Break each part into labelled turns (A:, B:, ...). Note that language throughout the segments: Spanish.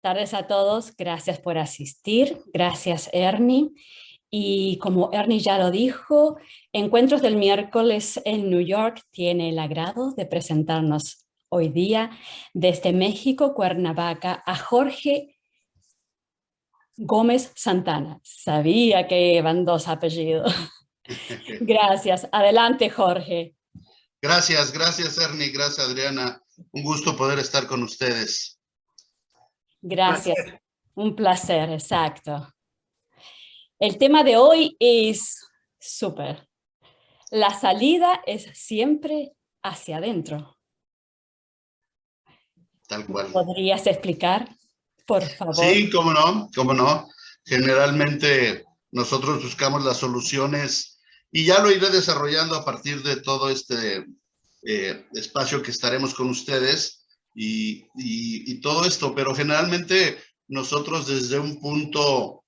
A: Tardes a todos, gracias por asistir, gracias Ernie. Y como Ernie ya lo dijo, Encuentros del miércoles en New York tiene el agrado de presentarnos hoy día desde México, Cuernavaca, a Jorge Gómez Santana. Sabía que van dos apellidos. Gracias. Adelante, Jorge.
B: Gracias Ernie, gracias Adriana. Un gusto poder estar con ustedes.
A: Gracias. Un placer, exacto. El tema de hoy es súper. La salida es siempre hacia adentro.
B: Tal cual.
A: ¿Podrías explicar, por favor?
B: Sí, cómo no. Generalmente nosotros buscamos las soluciones y ya lo iré desarrollando a partir de todo este espacio que estaremos con ustedes y todo esto, pero generalmente nosotros desde un punto,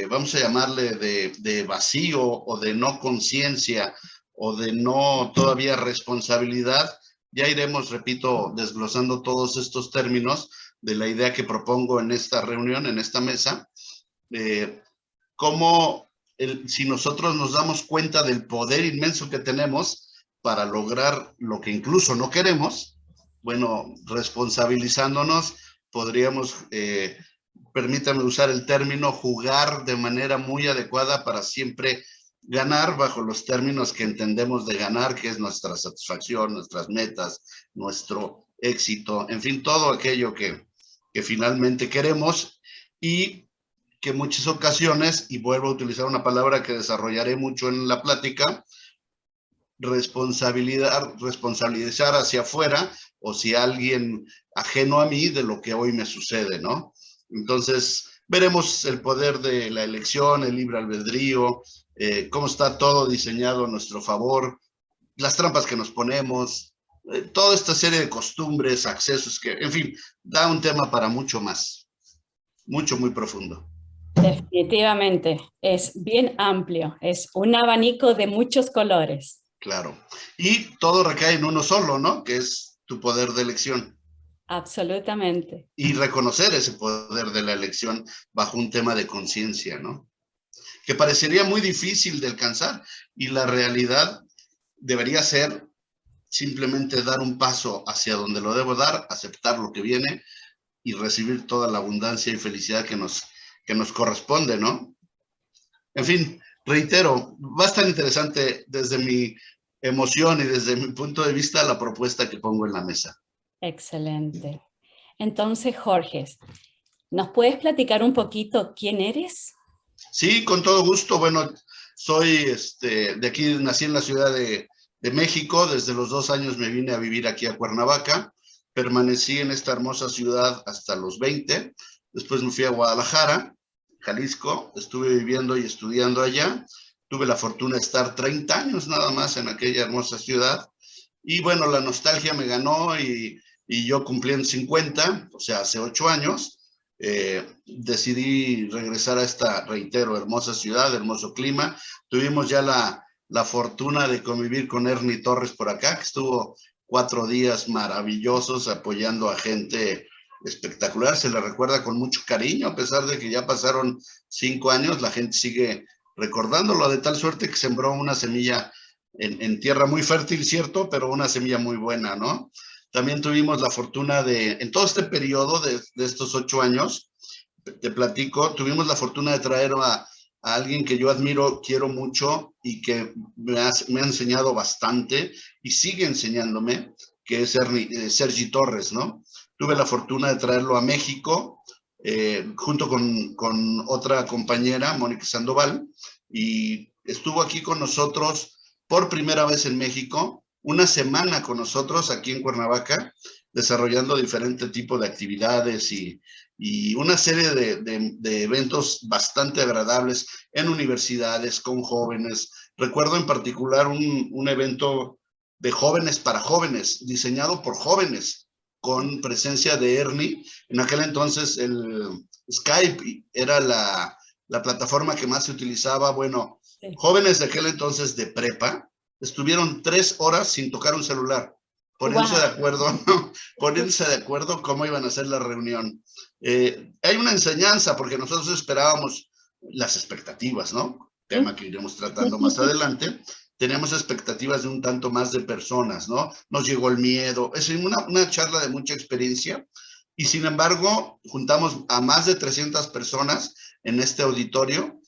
B: vamos a llamarle de vacío o de no conciencia o de no todavía responsabilidad, ya iremos, repito, desglosando todos estos términos de la idea que propongo en esta reunión, en esta mesa, cómo si nosotros nos damos cuenta del poder inmenso que tenemos para lograr lo que incluso no queremos, bueno, responsabilizándonos, podríamos, permítame usar el término, jugar de manera muy adecuada para siempre ganar bajo los términos que entendemos de ganar, que es nuestra satisfacción, nuestras metas, nuestro éxito, en fin, todo aquello que finalmente queremos y que muchas ocasiones, y vuelvo a utilizar una palabra que desarrollaré mucho en la plática, responsabilizar hacia afuera o si alguien ajeno a mí de lo que hoy me sucede, ¿no? Entonces, veremos el poder de la elección, el libre albedrío, cómo está todo diseñado a nuestro favor, las trampas que nos ponemos, toda esta serie de costumbres, accesos que, en fin, da un tema para mucho más, mucho, muy profundo.
A: Definitivamente, es bien amplio, es un abanico de muchos colores.
B: Claro, y todo recae en uno solo, ¿no? Que es tu poder de elección.
A: Absolutamente.
B: Y reconocer ese poder de la elección bajo un tema de conciencia, ¿no? Que parecería muy difícil de alcanzar y la realidad debería ser simplemente dar un paso hacia donde lo debo dar, aceptar lo que viene y recibir toda la abundancia y felicidad que nos corresponde, ¿no? En fin, reitero, va a estar interesante desde mi emoción y desde mi punto de vista la propuesta que pongo en la mesa.
A: Excelente. Entonces, Jorge, ¿nos puedes platicar un poquito quién eres?
B: Sí, con todo gusto. Bueno, soy de aquí, nací en la Ciudad de México. Desde los 2 años me vine a vivir aquí a Cuernavaca. Permanecí en esta hermosa ciudad hasta los 20. Después me fui a Guadalajara, Jalisco. Estuve viviendo y estudiando allá. Tuve la fortuna de estar 30 años nada más en aquella hermosa ciudad. Y bueno, la nostalgia me ganó y yo cumpliendo 50, o sea, hace 8 años, decidí regresar a esta, reitero, hermosa ciudad, hermoso clima. Tuvimos ya la fortuna de convivir con Ernie Torres por acá, que estuvo 4 días maravillosos apoyando a gente espectacular. Se le recuerda con mucho cariño, a pesar de que ya pasaron 5 años, la gente sigue recordándolo, de tal suerte que sembró una semilla en tierra muy fértil, cierto, pero una semilla muy buena, ¿no? También tuvimos la fortuna en todo este periodo de estos 8 años, te platico, tuvimos la fortuna de traer a alguien que yo admiro, quiero mucho y que me ha enseñado bastante y sigue enseñándome, que es Sergi Torres, ¿no? Tuve la fortuna de traerlo a México, junto con otra compañera, Mónica Sandoval, y estuvo aquí con nosotros por primera vez en México, una semana con nosotros aquí en Cuernavaca, desarrollando diferentes tipos de actividades y una serie de eventos bastante agradables en universidades, con jóvenes. Recuerdo en particular un evento de jóvenes para jóvenes, diseñado por jóvenes, con presencia de Ernie. En aquel entonces el Skype era la plataforma que más se utilizaba. Bueno, sí. Jóvenes de aquel entonces de prepa estuvieron 3 horas sin tocar un celular. ponerse de acuerdo, ¿no? Ponerse de acuerdo cómo iban a hacer la reunión. Hay una enseñanza, porque nosotros esperábamos las expectativas, ¿no? Tema que iremos tratando más adelante. Teníamos expectativas de un tanto más de personas, ¿no? Nos llegó el miedo. Es una charla de mucha experiencia y sin embargo juntamos a más de 300 personas en este auditorio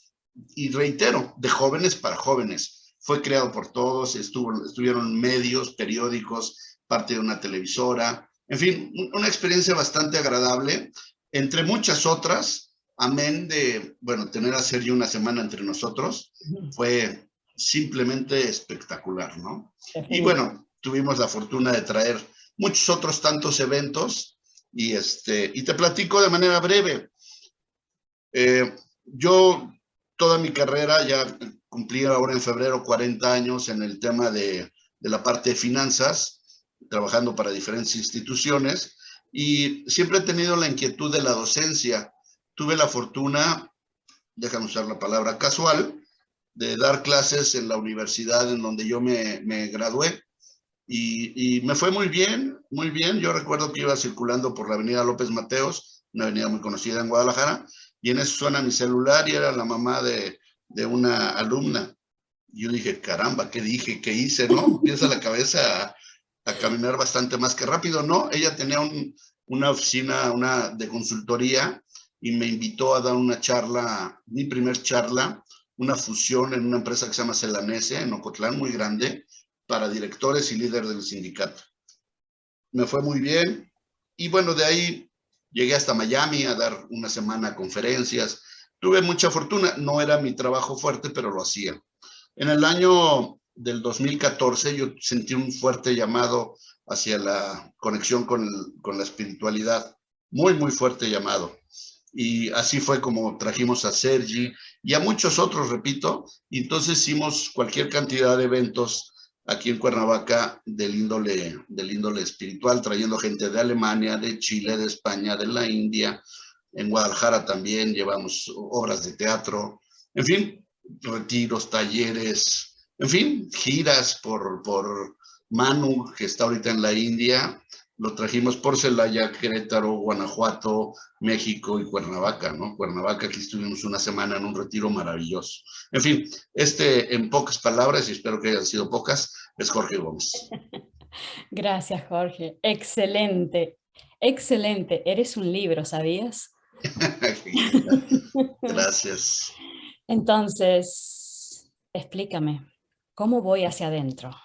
B: y reitero, de jóvenes para jóvenes. Fue creado por todos, estuvieron medios, periódicos, parte de una televisora, en fin, una experiencia bastante agradable, entre muchas otras, amén de, bueno, tener a Sergio una semana entre nosotros, fue simplemente espectacular, ¿no? Y bueno, tuvimos la fortuna de traer muchos otros tantos eventos y te platico de manera breve. Yo toda mi carrera, ya cumplí ahora en febrero 40 años en el tema de la parte de finanzas, trabajando para diferentes instituciones y siempre he tenido la inquietud de la docencia. Tuve la fortuna, déjame usar la palabra casual, de dar clases en la universidad en donde yo me gradué y me fue muy bien, muy bien. Yo recuerdo que iba circulando por la avenida López Mateos, una avenida muy conocida en Guadalajara, y en eso suena mi celular y era la mamá de una alumna. Y yo dije, caramba, ¿qué dije? ¿Qué hice? ¿No? Empieza la cabeza a caminar bastante más que rápido. No, ella tenía una oficina de consultoría y me invitó a dar una charla, mi primer charla, una fusión en una empresa que se llama Celanese, en Ocotlán, muy grande, para directores y líderes del sindicato. Me fue muy bien y bueno, de ahí llegué hasta Miami a dar una semana a conferencias. Tuve mucha fortuna, no era mi trabajo fuerte, pero lo hacía. En el año del 2014 yo sentí un fuerte llamado hacia la conexión con la espiritualidad, muy, muy fuerte llamado. Y así fue como trajimos a Sergi y a muchos otros, repito, y entonces hicimos cualquier cantidad de eventos aquí en Cuernavaca del índole espiritual, trayendo gente de Alemania, de Chile, de España, de la India. En Guadalajara también llevamos obras de teatro, en fin, retiros, talleres, en fin, giras por Manu, que está ahorita en la India. Lo trajimos por Celaya, Querétaro, Guanajuato, México y Cuernavaca, ¿no? Cuernavaca, aquí estuvimos una semana en un retiro maravilloso. En fin, en pocas palabras, y espero que hayan sido pocas, es Jorge Gómez.
A: Gracias, Jorge. Excelente, excelente. Eres un libro, ¿sabías?
B: Gracias.
A: Entonces, explícame, ¿cómo voy hacia adentro?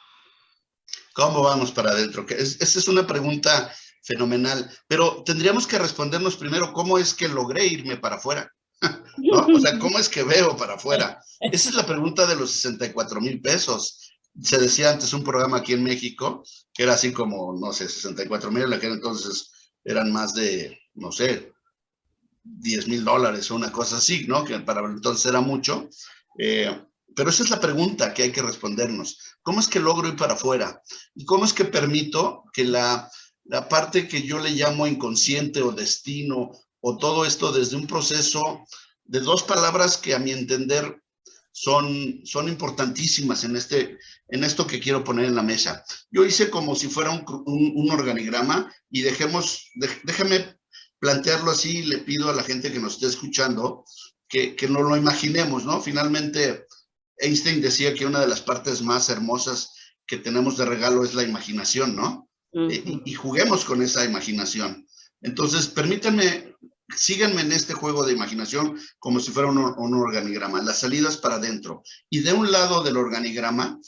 B: ¿Cómo vamos para adentro? Esa es una pregunta fenomenal, pero tendríamos que respondernos primero cómo es que logré irme para afuera, ¿no? O sea, ¿cómo es que veo para afuera? Esa es la pregunta de los 64,000 pesos. Se decía antes un programa aquí en México que era así como, no sé, 64,000, en aquel entonces eran más de, no sé, $10,000 o una cosa así, ¿no? Que para entonces era mucho. Pero esa es la pregunta que hay que respondernos. ¿Cómo es que logro ir para afuera? ¿Y cómo es que permito que la parte que yo le llamo inconsciente o destino o todo esto desde un proceso de dos palabras que a mi entender son importantísimas en esto que quiero poner en la mesa? Yo hice como si fuera un organigrama y déjame plantearlo así. Le pido a la gente que nos esté escuchando que nos lo imaginemos, ¿no? Finalmente, Einstein decía que una de las partes más hermosas que tenemos de regalo es la imaginación, ¿no? Y juguemos con esa imaginación. Entonces, permítanme, síganme en este juego de imaginación como si fuera un organigrama, las salidas para adentro. Y de un lado del organigrama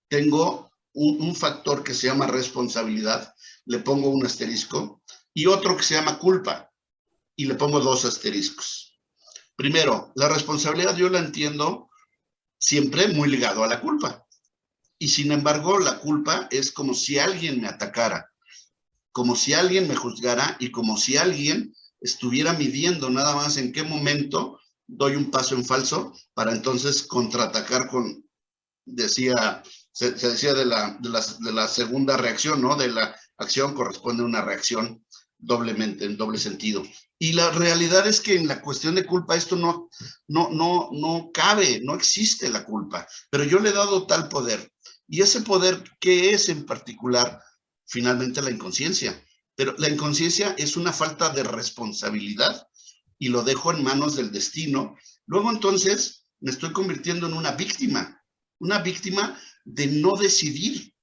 B: tengo un factor que se llama responsabilidad, le pongo un asterisco, y otro que se llama culpa, y le pongo 2 asteriscos. Primero, la responsabilidad yo la entiendo siempre muy ligado a la culpa. Y sin embargo, la culpa es como si alguien me atacara, como si alguien me juzgara y como si alguien estuviera midiendo nada más en qué momento doy un paso en falso para entonces contraatacar con, se decía de la segunda reacción, ¿no? De la acción corresponde una reacción doblemente, en doble sentido. Y la realidad es que en la cuestión de culpa esto no cabe, no existe la culpa, pero yo le he dado tal poder. Y ese poder, ¿qué es en particular? finalmente la inconsciencia. Pero la inconsciencia es una falta de responsabilidad y lo dejo en manos del destino. Luego entonces me estoy convirtiendo en una víctima de no decidir.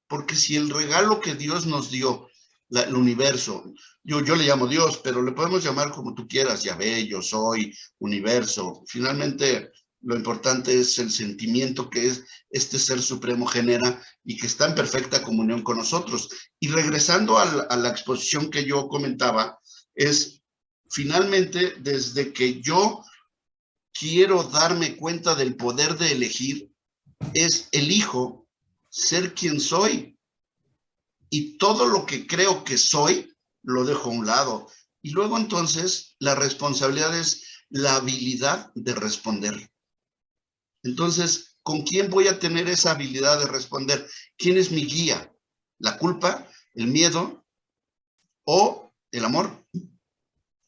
B: Porque si el regalo que Dios nos dio, el universo, yo le llamo Dios, pero le podemos llamar como tú quieras, Yahvé, yo soy, universo. Finalmente, lo importante es el sentimiento que es este ser supremo genera y que está en perfecta comunión con nosotros. Y regresando a la exposición que yo comentaba, es finalmente desde que yo quiero darme cuenta del poder de elegir, es elijo ser quien soy. Y todo lo que creo que soy, lo dejo a un lado. Y luego entonces la responsabilidad es la habilidad de responder. Entonces, ¿con quién voy a tener esa habilidad de responder? ¿Quién es mi guía? ¿La culpa, el miedo o el amor?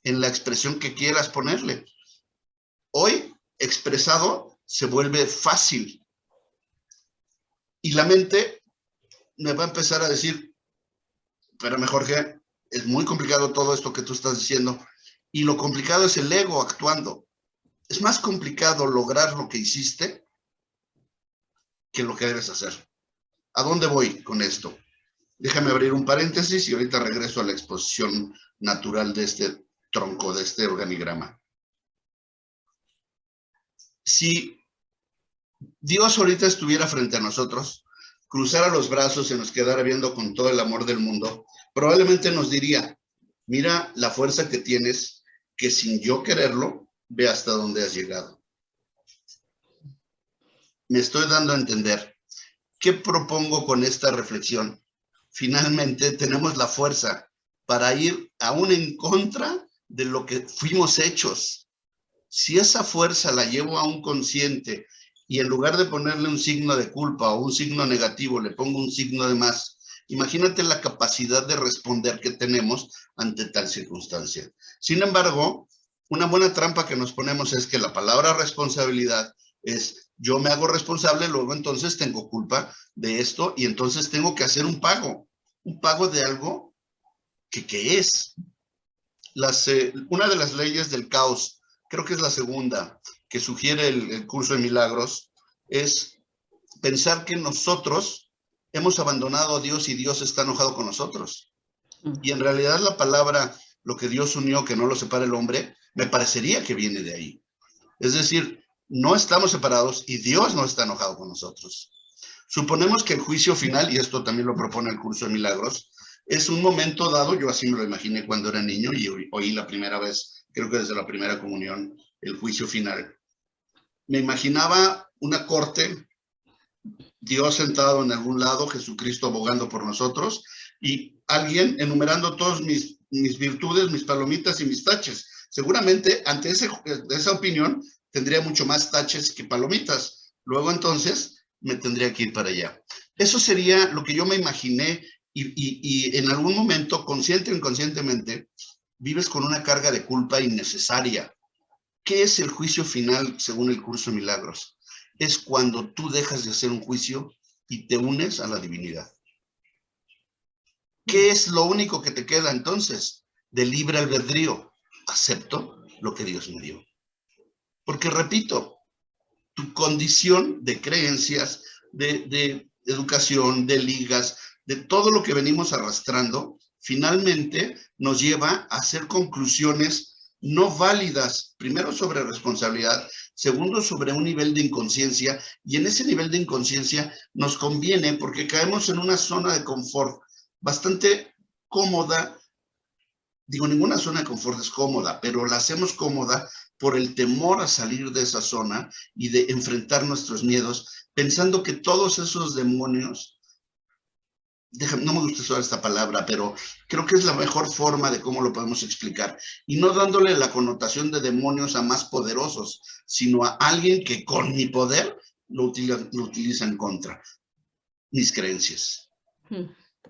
B: En la expresión que quieras ponerle. Hoy, expresado, se vuelve fácil. Y la mente me va a empezar a decir, espérame, Jorge, es muy complicado todo esto que tú estás diciendo. Y lo complicado es el ego actuando. Es más complicado lograr lo que hiciste que lo que debes hacer. ¿A dónde voy con esto? Déjame abrir un paréntesis y ahorita regreso a la exposición natural de este tronco, de este organigrama. Si Dios ahorita estuviera frente a nosotros, cruzara los brazos y nos quedara viendo con todo el amor del mundo, probablemente nos diría, mira la fuerza que tienes, que sin yo quererlo, ve hasta dónde has llegado. Me estoy dando a entender. ¿Qué propongo con esta reflexión? Finalmente tenemos la fuerza para ir aún en contra de lo que fuimos hechos. Si esa fuerza la llevo a un consciente y en lugar de ponerle un signo de culpa o un signo negativo, le pongo un signo de más, imagínate la capacidad de responder que tenemos ante tal circunstancia. Sin embargo, una buena trampa que nos ponemos es que la palabra responsabilidad es yo me hago responsable, luego entonces tengo culpa de esto y entonces tengo que hacer un pago de algo que es. Una de las leyes del caos, creo que es la segunda, que sugiere el curso de milagros, es pensar que nosotros hemos abandonado a Dios y Dios está enojado con nosotros. Y en realidad la palabra, lo que Dios unió, que no lo separa el hombre, me parecería que viene de ahí. Es decir, no estamos separados y Dios no está enojado con nosotros. Suponemos que el juicio final, y esto también lo propone el curso de milagros, es un momento dado, yo así me lo imaginé cuando era niño y oí la primera vez, creo que desde la primera comunión, el juicio final. Me imaginaba una corte, Dios sentado en algún lado, Jesucristo abogando por nosotros y alguien enumerando todas mis virtudes, mis palomitas y mis taches. Seguramente ante esa opinión tendría mucho más taches que palomitas. Luego entonces me tendría que ir para allá. Eso sería lo que yo me imaginé y en algún momento, consciente o inconscientemente, vives con una carga de culpa innecesaria. ¿Qué es el juicio final según el curso de milagros? Es cuando tú dejas de hacer un juicio y te unes a la divinidad. ¿Qué es lo único que te queda entonces? De libre albedrío. Acepto lo que Dios me dio. Porque repito, tu condición de creencias, de educación, de ligas, de todo lo que venimos arrastrando, finalmente nos lleva a hacer conclusiones no válidas, primero sobre responsabilidad, segundo sobre un nivel de inconsciencia, y en ese nivel de inconsciencia nos conviene porque caemos en una zona de confort bastante cómoda. Digo, ninguna zona de confort es cómoda, pero la hacemos cómoda por el temor a salir de esa zona y de enfrentar nuestros miedos, pensando que todos esos demonios, no me gusta usar esta palabra, pero creo que es la mejor forma de cómo lo podemos explicar, y no dándole la connotación de demonios a más poderosos, sino a alguien que con mi poder lo utiliza en contra, mis creencias.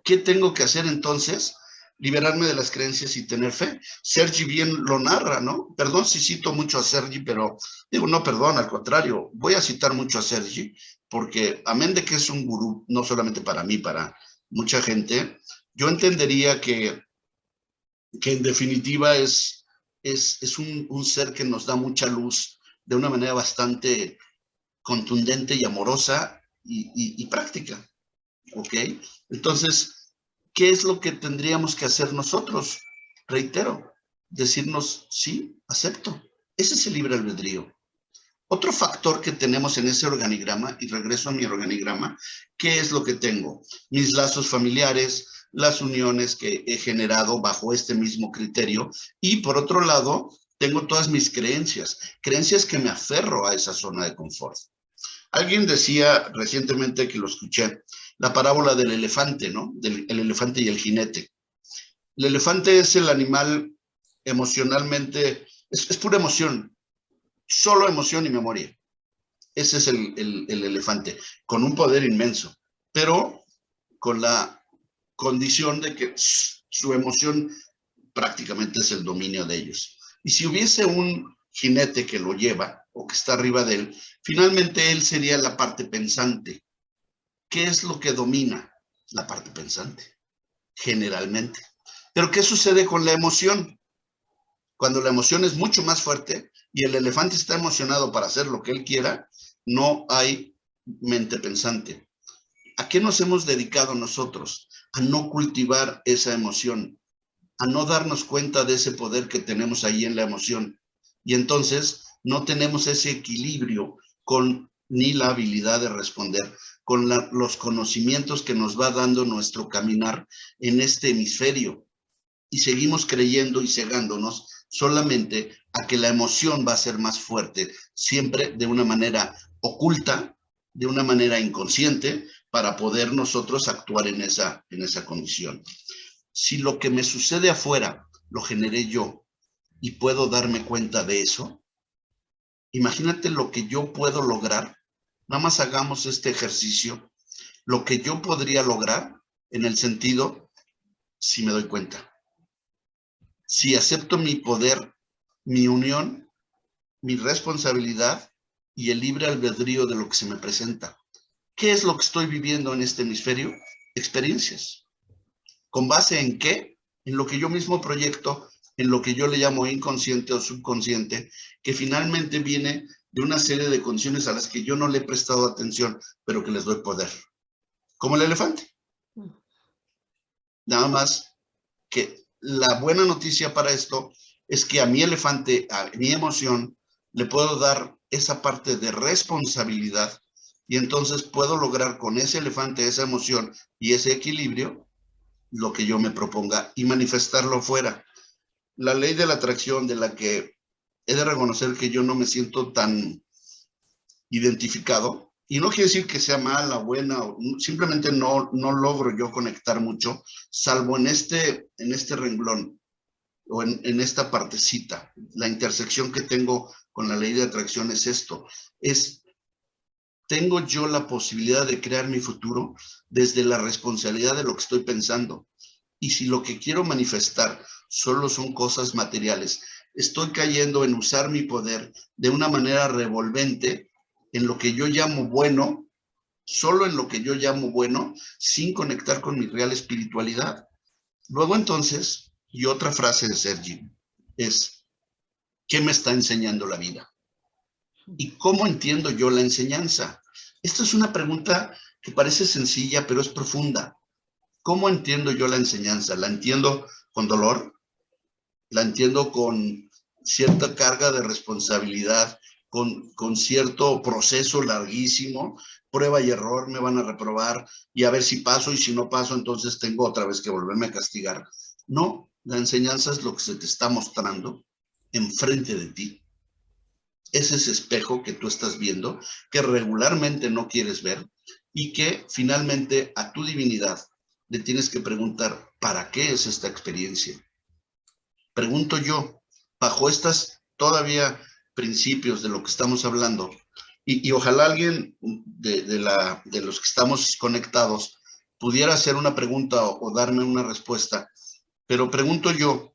B: ¿Qué tengo que hacer entonces? Liberarme de las creencias y tener fe. Sergi bien lo narra, ¿no? Perdón si cito mucho a Sergi, pero digo, no, perdón, al contrario, voy a citar mucho a Sergi, porque amén de que es un gurú, no solamente para mí, para mucha gente, yo entendería que en definitiva es un ser que nos da mucha luz de una manera bastante contundente y amorosa y práctica, ¿ok? Entonces, ¿qué es lo que tendríamos que hacer nosotros? Reitero, decirnos, sí, acepto. Ese es el libre albedrío. Otro factor que tenemos en ese organigrama, y regreso a mi organigrama, ¿qué es lo que tengo? Mis lazos familiares, las uniones que he generado bajo este mismo criterio, y por otro lado, tengo todas mis creencias que me aferro a esa zona de confort. Alguien decía recientemente, que lo escuché, la parábola del elefante, ¿no? El elefante y el jinete. El elefante es el animal emocionalmente, es pura emoción, solo emoción y memoria. Ese es el elefante, con un poder inmenso, pero con la condición de que su emoción prácticamente es el dominio de ellos. Y si hubiese un jinete que lo lleva o que está arriba de él, finalmente él sería la parte pensante. ¿Qué es lo que domina? La parte pensante, generalmente. Pero ¿qué sucede con la emoción? Cuando la emoción es mucho más fuerte y el elefante está emocionado para hacer lo que él quiera, no hay mente pensante. ¿A qué nos hemos dedicado nosotros? A no cultivar esa emoción, a no darnos cuenta de ese poder que tenemos ahí en la emoción. Y entonces no tenemos ese equilibrio con ni la habilidad de responder, con los conocimientos que nos va dando nuestro caminar en este hemisferio. Y seguimos creyendo y cegándonos solamente a que la emoción va a ser más fuerte, siempre de una manera oculta, de una manera inconsciente, para poder nosotros actuar en esa condición. Si lo que me sucede afuera lo generé yo y puedo darme cuenta de eso, imagínate lo que yo puedo lograr. Nada más hagamos este ejercicio, lo que yo podría lograr en el sentido, si me doy cuenta. Si acepto mi poder, mi unión, mi responsabilidad y el libre albedrío de lo que se me presenta. ¿Qué es lo que estoy viviendo en este hemisferio? Experiencias. ¿Con base en qué? En lo que yo mismo proyecto, en lo que yo le llamo inconsciente o subconsciente, que finalmente viene de una serie de condiciones a las que yo no le he prestado atención, pero que les doy poder. Como el elefante. Nada más que la buena noticia para esto es que a mi elefante, a mi emoción, le puedo dar esa parte de responsabilidad y entonces puedo lograr con ese elefante, esa emoción y ese equilibrio, lo que yo me proponga y manifestarlo fuera. La ley de la atracción, de la que he de reconocer que yo no me siento tan identificado, y no quiere decir que sea mala, buena, simplemente no logro yo conectar mucho, salvo en este renglón o en esta partecita. La intersección que tengo con la ley de atracción es esto, tengo yo la posibilidad de crear mi futuro desde la responsabilidad de lo que estoy pensando. Y si lo que quiero manifestar solo son cosas materiales, estoy cayendo en usar mi poder de una manera revolvente en lo que yo llamo bueno, solo en lo que yo llamo bueno, sin conectar con mi real espiritualidad. Luego entonces, y otra frase de Sergi, es, ¿qué me está enseñando la vida? ¿Y cómo entiendo yo la enseñanza? Esta es una pregunta que parece sencilla, pero es profunda. ¿Cómo entiendo yo la enseñanza? ¿La entiendo con dolor? ¿La entiendo con cierta carga de responsabilidad, con cierto proceso larguísimo? Prueba y error, me van a reprobar y a ver si paso, y si no paso, entonces tengo otra vez que volverme a castigar. No, la enseñanza es lo que se te está mostrando enfrente de ti. Es ese espejo que tú estás viendo, que regularmente no quieres ver y que finalmente a tu divinidad le tienes que preguntar, ¿para qué es esta experiencia? Pregunto yo, bajo estas todavía principios de lo que estamos hablando, y ojalá alguien de los que estamos conectados pudiera hacer una pregunta o darme una respuesta, pero pregunto yo,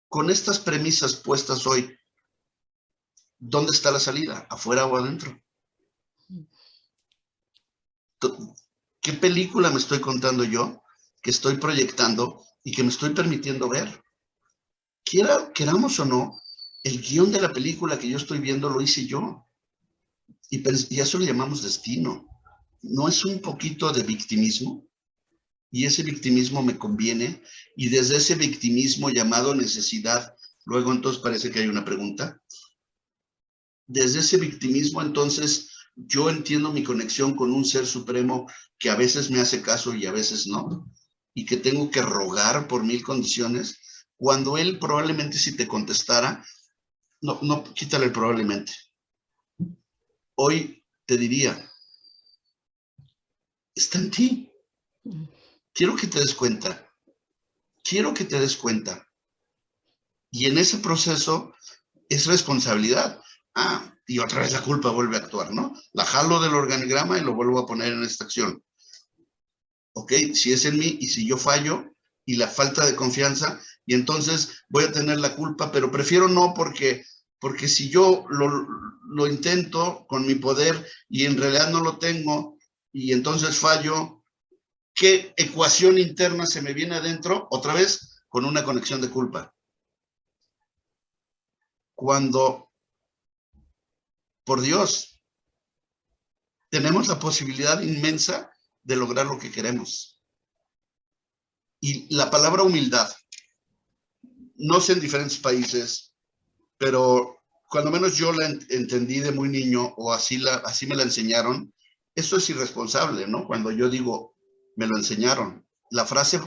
B: con estas premisas puestas hoy, ¿dónde está la salida? ¿Afuera o adentro? ¿Qué película me estoy contando yo, que estoy proyectando y que me estoy permitiendo ver? Queramos o no, el guión de la película que yo estoy viendo lo hice yo. Y a eso le llamamos destino. ¿No es un poquito de victimismo? Y ese victimismo me conviene. Y desde ese victimismo llamado necesidad, luego entonces parece que hay una pregunta. Desde ese victimismo entonces yo entiendo mi conexión con un ser supremo que a veces me hace caso y a veces no. Y que tengo que rogar por mil condiciones. Cuando él probablemente si te contestara, no, quítale el probablemente. Hoy te diría, está en ti. Quiero que te des cuenta. Quiero que te des cuenta. Y en ese proceso es responsabilidad. Y otra vez la culpa vuelve a actuar, ¿no? La jalo del organigrama y lo vuelvo a poner en esta acción. Ok, si es en mí y si yo fallo y la falta de confianza, y entonces voy a tener la culpa, pero prefiero no porque si yo lo intento con mi poder y en realidad no lo tengo y entonces fallo, ¿qué ecuación interna se me viene adentro? Otra vez con una conexión de culpa. Cuando, por Dios, tenemos la posibilidad inmensa de lograr lo que queremos. Y la palabra humildad, no sé en diferentes países, pero cuando menos yo la entendí de muy niño o así me la enseñaron, eso es irresponsable, ¿no? Cuando yo digo, me lo enseñaron. La frase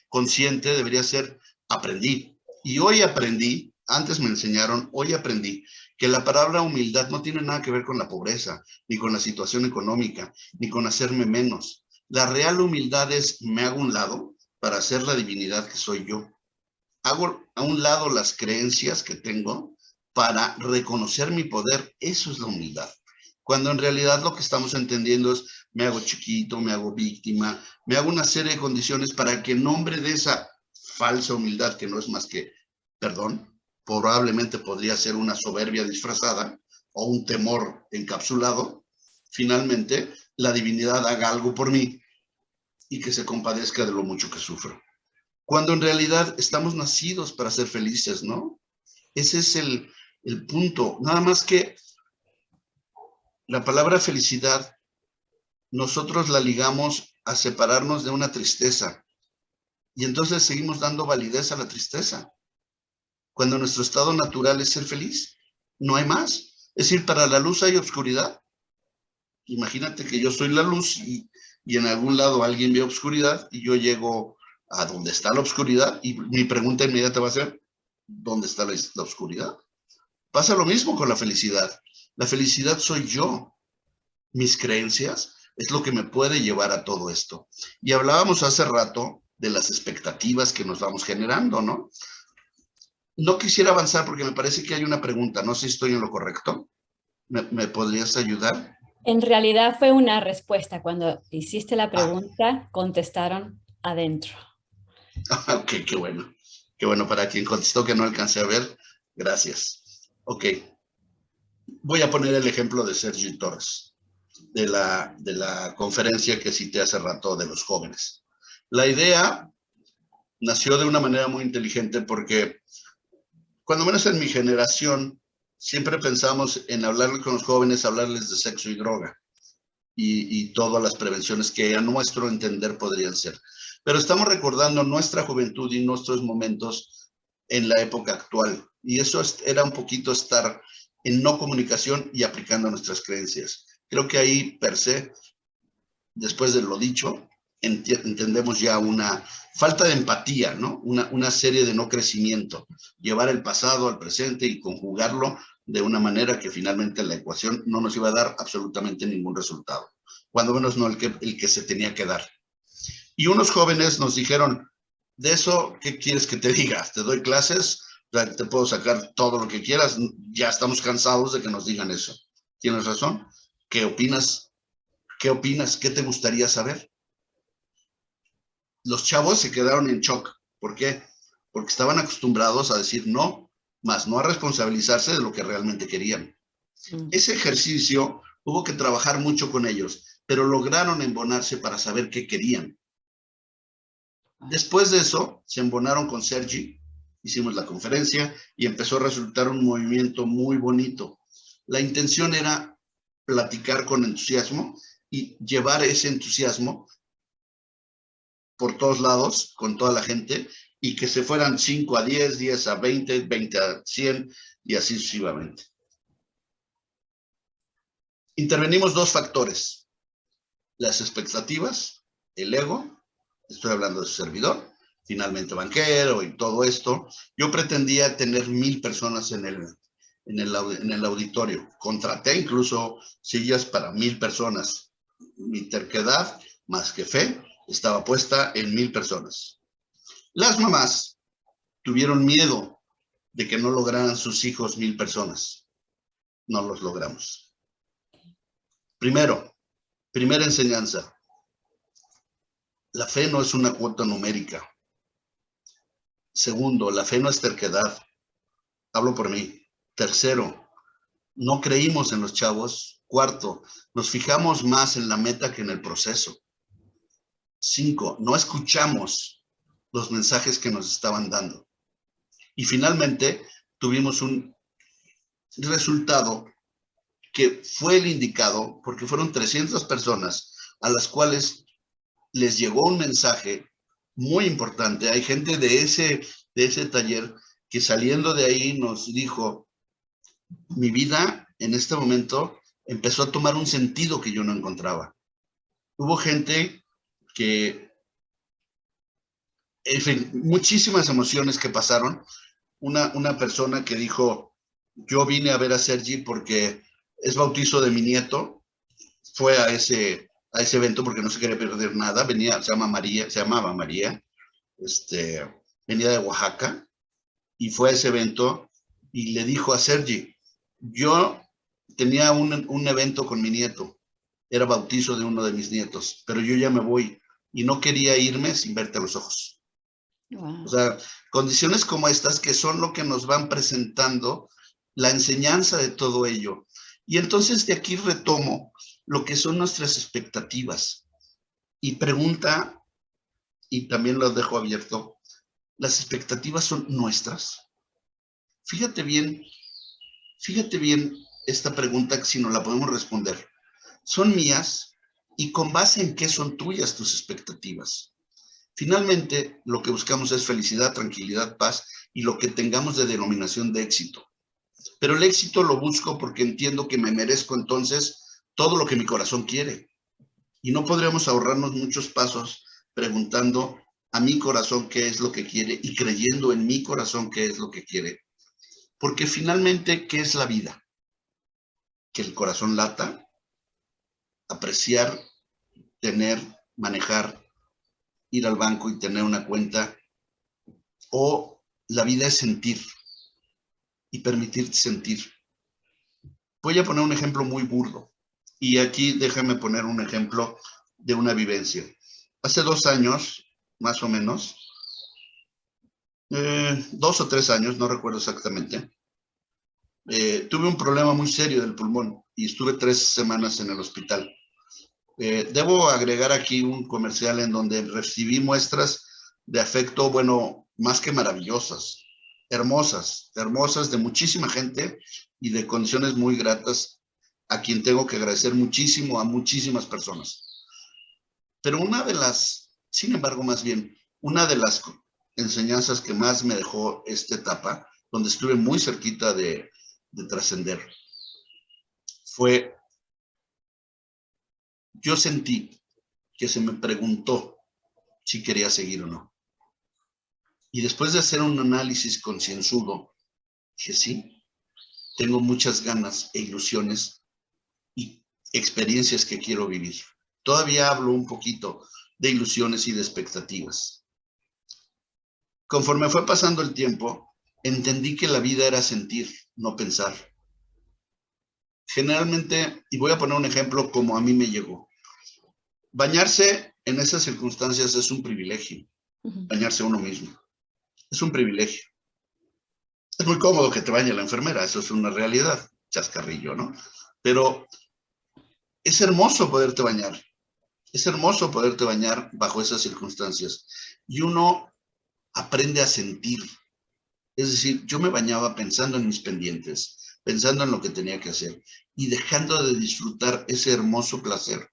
B: consciente debería ser, aprendí. Y hoy aprendí, antes me enseñaron, hoy aprendí que la palabra humildad no tiene nada que ver con la pobreza, ni con la situación económica, ni con hacerme menos. La real humildad es, me hago un lado para ser la divinidad que soy yo. Hago a un lado las creencias que tengo para reconocer mi poder. Eso es la humildad. Cuando en realidad lo que estamos entendiendo es, me hago chiquito, me hago víctima, me hago una serie de condiciones para que en nombre de esa falsa humildad, que no es más que, perdón, probablemente podría ser una soberbia disfrazada o un temor encapsulado, finalmente la divinidad haga algo por mí y que se compadezca de lo mucho que sufro. Cuando en realidad estamos nacidos para ser felices, ¿no? Ese es el punto. Nada más que la palabra felicidad, nosotros la ligamos a separarnos de una tristeza. Y entonces seguimos dando validez a la tristeza. Cuando nuestro estado natural es ser feliz, no hay más. Es decir, para la luz hay oscuridad. Imagínate que yo soy la luz y en algún lado alguien ve oscuridad y yo llego a donde está la oscuridad y mi pregunta inmediata va a ser, ¿dónde está la oscuridad? Pasa lo mismo con la felicidad. La felicidad soy yo. Mis creencias es lo que me puede llevar a todo esto. Y hablábamos hace rato de las expectativas que nos vamos generando, ¿no? No quisiera avanzar porque me parece que hay una pregunta. No sé si estoy en lo correcto. ¿Me podrías ayudar?
A: En realidad fue una respuesta. Cuando hiciste la pregunta, contestaron adentro.
B: Ok, qué bueno. Qué bueno para quien contestó que no alcancé a ver. Gracias. Ok. Voy a poner el ejemplo de Sergio Torres, de la conferencia que cité hace rato de los jóvenes. La idea nació de una manera muy inteligente porque, cuando menos en mi generación, siempre pensamos en hablar con los jóvenes, hablarles de sexo y droga y todas las prevenciones que a nuestro entender podrían ser. Pero estamos recordando nuestra juventud y nuestros momentos en la época actual. Y eso era un poquito estar en no comunicación y aplicando nuestras creencias. Creo que ahí, per se, después de lo dicho, entendemos ya una falta de empatía, ¿no? Una serie de no crecimiento. Llevar el pasado al presente y conjugarlo de una manera que finalmente la ecuación no nos iba a dar absolutamente ningún resultado. Cuando menos no el que se tenía que dar. Y unos jóvenes nos dijeron, de eso, ¿qué quieres que te diga? Te doy clases, te puedo sacar todo lo que quieras, ya estamos cansados de que nos digan eso. ¿Tienes razón? ¿Qué opinas? ¿Qué opinas? ¿Qué te gustaría saber? Los chavos se quedaron en shock. ¿Por qué? Porque estaban acostumbrados a decir no, más no a responsabilizarse de lo que realmente querían. Ese ejercicio hubo que trabajar mucho con ellos. pero lograron embonarse para saber qué querían. Después de eso, se embonaron con Sergi, hicimos la conferencia y empezó a resultar un movimiento muy bonito. La intención era platicar con entusiasmo y llevar ese entusiasmo por todos lados, con toda la gente, y que se fueran 5 a 10, 10 a 20, 20 a 100 y así sucesivamente. Intervenimos dos factores: las expectativas, el ego, estoy hablando de su servidor, finalmente banquero y todo esto. Yo pretendía tener 1000 personas en el auditorio. Contraté incluso sillas para 1000 personas. Mi terquedad, más que fe, estaba puesta en 1000 personas. Las mamás tuvieron miedo de que no lograran sus hijos 1000 personas. No los logramos. Primera enseñanza: la fe no es una cuota numérica. Segundo, la fe no es terquedad. Hablo por mí. Tercero, no creímos en los chavos. Cuarto, nos fijamos más en la meta que en el proceso. 5, no escuchamos los mensajes que nos estaban dando. Y finalmente, tuvimos un resultado que fue el indicado, porque fueron 300 personas a las cuales les llegó un mensaje muy importante. Hay gente de ese taller que saliendo de ahí nos dijo: mi vida en este momento empezó a tomar un sentido que yo no encontraba. Hubo gente que, en fin, muchísimas emociones que pasaron. Una persona que dijo: yo vine a ver a Sergi porque es bautizo de mi nieto. Fue a ese evento porque no se quería perder nada. Se llamaba María, venía de Oaxaca y fue a ese evento y le dijo a Sergi: yo tenía un evento con mi nieto, era bautizo de uno de mis nietos, pero yo ya me voy y no quería irme sin verte a los ojos.
A: Wow.
B: O sea, condiciones como estas que son lo que nos van presentando la enseñanza de todo ello. Y entonces de aquí retomo lo que son nuestras expectativas y pregunta, y también lo dejo abierto: ¿las expectativas son nuestras? Fíjate bien esta pregunta, si no la podemos responder. ¿Son mías? ¿Y con base en qué son tuyas tus expectativas? Finalmente, lo que buscamos es felicidad, tranquilidad, paz y lo que tengamos de denominación de éxito. Pero el éxito lo busco porque entiendo que me merezco entonces todo lo que mi corazón quiere. Y no podríamos ahorrarnos muchos pasos preguntando a mi corazón qué es lo que quiere y creyendo en mi corazón qué es lo que quiere. Porque finalmente, ¿qué es la vida? Que el corazón lata, apreciar, tener, manejar, ir al banco y tener una cuenta. O la vida es sentir y permitirte sentir. Voy a poner un ejemplo muy burdo. Y aquí déjame poner un ejemplo de una vivencia. Hace 2 años, más o menos, 2 o 3 años, no recuerdo exactamente, tuve un problema muy serio del pulmón y estuve 3 semanas en el hospital. Debo agregar aquí un comercial en donde recibí muestras de afecto, bueno, más que maravillosas, hermosas de muchísima gente y de condiciones muy gratas, a quien tengo que agradecer muchísimo, a muchísimas personas. Pero sin embargo, más bien, una de las enseñanzas que más me dejó esta etapa, donde estuve muy cerquita de trascender, fue: yo sentí que se me preguntó si quería seguir o no. Y después de hacer un análisis concienzudo, dije: sí, tengo muchas ganas e ilusiones y experiencias que quiero vivir. Todavía hablo un poquito de ilusiones y de expectativas. Conforme fue pasando el tiempo, entendí que la vida era sentir, no pensar. Generalmente, y voy a poner un ejemplo como a mí me llegó. Bañarse en esas circunstancias es un privilegio. Bañarse uno mismo es un privilegio. Es muy cómodo que te bañe la enfermera, eso es una realidad, chascarrillo, ¿no? Pero es hermoso poderte bañar. Es hermoso poderte bañar bajo esas circunstancias. Y uno aprende a sentir. Es decir, yo me bañaba pensando en mis pendientes, pensando en lo que tenía que hacer y dejando de disfrutar ese hermoso placer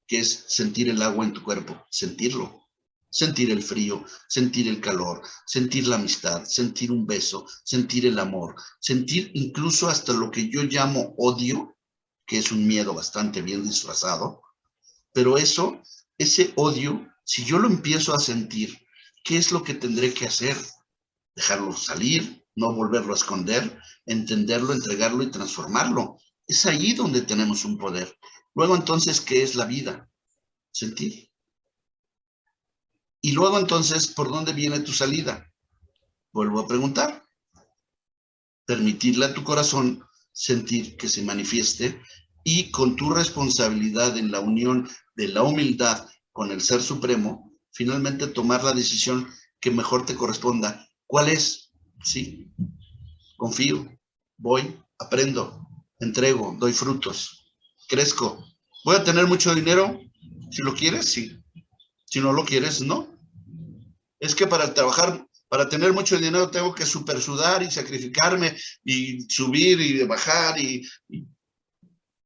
B: que es sentir el agua en tu cuerpo, sentirlo. Sentir el frío, sentir el calor, sentir la amistad, sentir un beso, sentir el amor, sentir incluso hasta lo que yo llamo odio, que es un miedo bastante bien disfrazado, pero eso, ese odio, si yo lo empiezo a sentir, ¿qué es lo que tendré que hacer? Dejarlo salir, no volverlo a esconder, entenderlo, entregarlo y transformarlo. Es ahí donde tenemos un poder. Luego entonces, ¿qué es la vida? Sentir. Y luego entonces, ¿por dónde viene tu salida? Vuelvo a preguntar. Permitirle a tu corazón sentir que se manifieste y con tu responsabilidad en la unión de la humildad con el Ser Supremo, finalmente tomar la decisión que mejor te corresponda. ¿Cuál es? Sí, confío, voy, aprendo, entrego, doy frutos, crezco. ¿Voy a tener mucho dinero? Si lo quieres, sí. Si no lo quieres, no. Es que para trabajar, para tener mucho dinero tengo que super sudar y sacrificarme y subir y bajar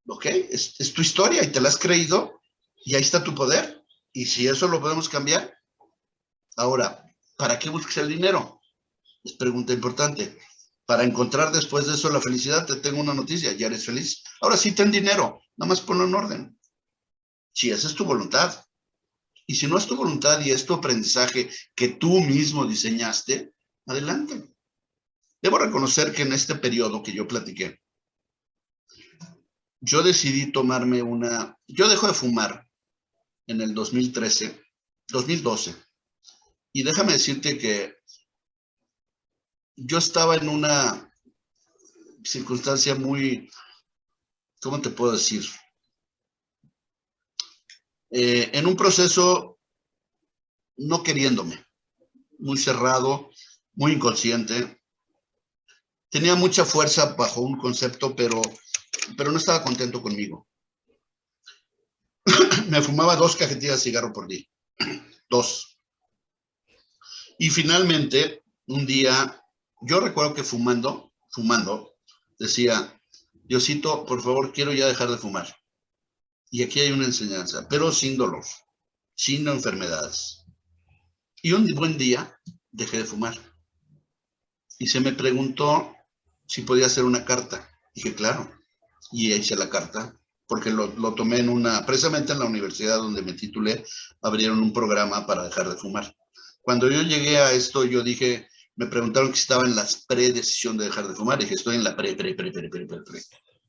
B: ok, es tu historia y te la has creído y ahí está tu poder. Y si eso lo podemos cambiar, ahora, ¿para qué buscas el dinero? Es pregunta importante. Para encontrar después de eso la felicidad, te tengo una noticia, ya eres feliz. Ahora sí, ten dinero, nada más ponlo en orden. Si esa es tu voluntad. Y si no es tu voluntad y es tu aprendizaje que tú mismo diseñaste, adelante. Debo reconocer que en este periodo que yo platiqué, yo decidí tomarme una... Yo dejo de fumar en el 2013, 2012. Y déjame decirte que yo estaba en una circunstancia muy, ¿cómo te puedo decir? En un proceso no queriéndome, muy cerrado, muy inconsciente. Tenía mucha fuerza bajo un concepto, pero no estaba contento conmigo. Me fumaba 2 cajetillas de cigarro por día. 2. Y finalmente, un día, yo recuerdo que fumando, decía, Diosito, por favor, quiero ya dejar de fumar. Y aquí hay una enseñanza, pero sin dolor, sin enfermedades. Y un buen día dejé de fumar. Y se me preguntó si podía hacer una carta. Dije, claro. Y hice la carta, porque lo tomé precisamente en la universidad donde me titulé, abrieron un programa para dejar de fumar. Cuando yo llegué a esto, yo dije, me preguntaron que estaba en la predecisión de dejar de fumar. Dije, estoy en la pre.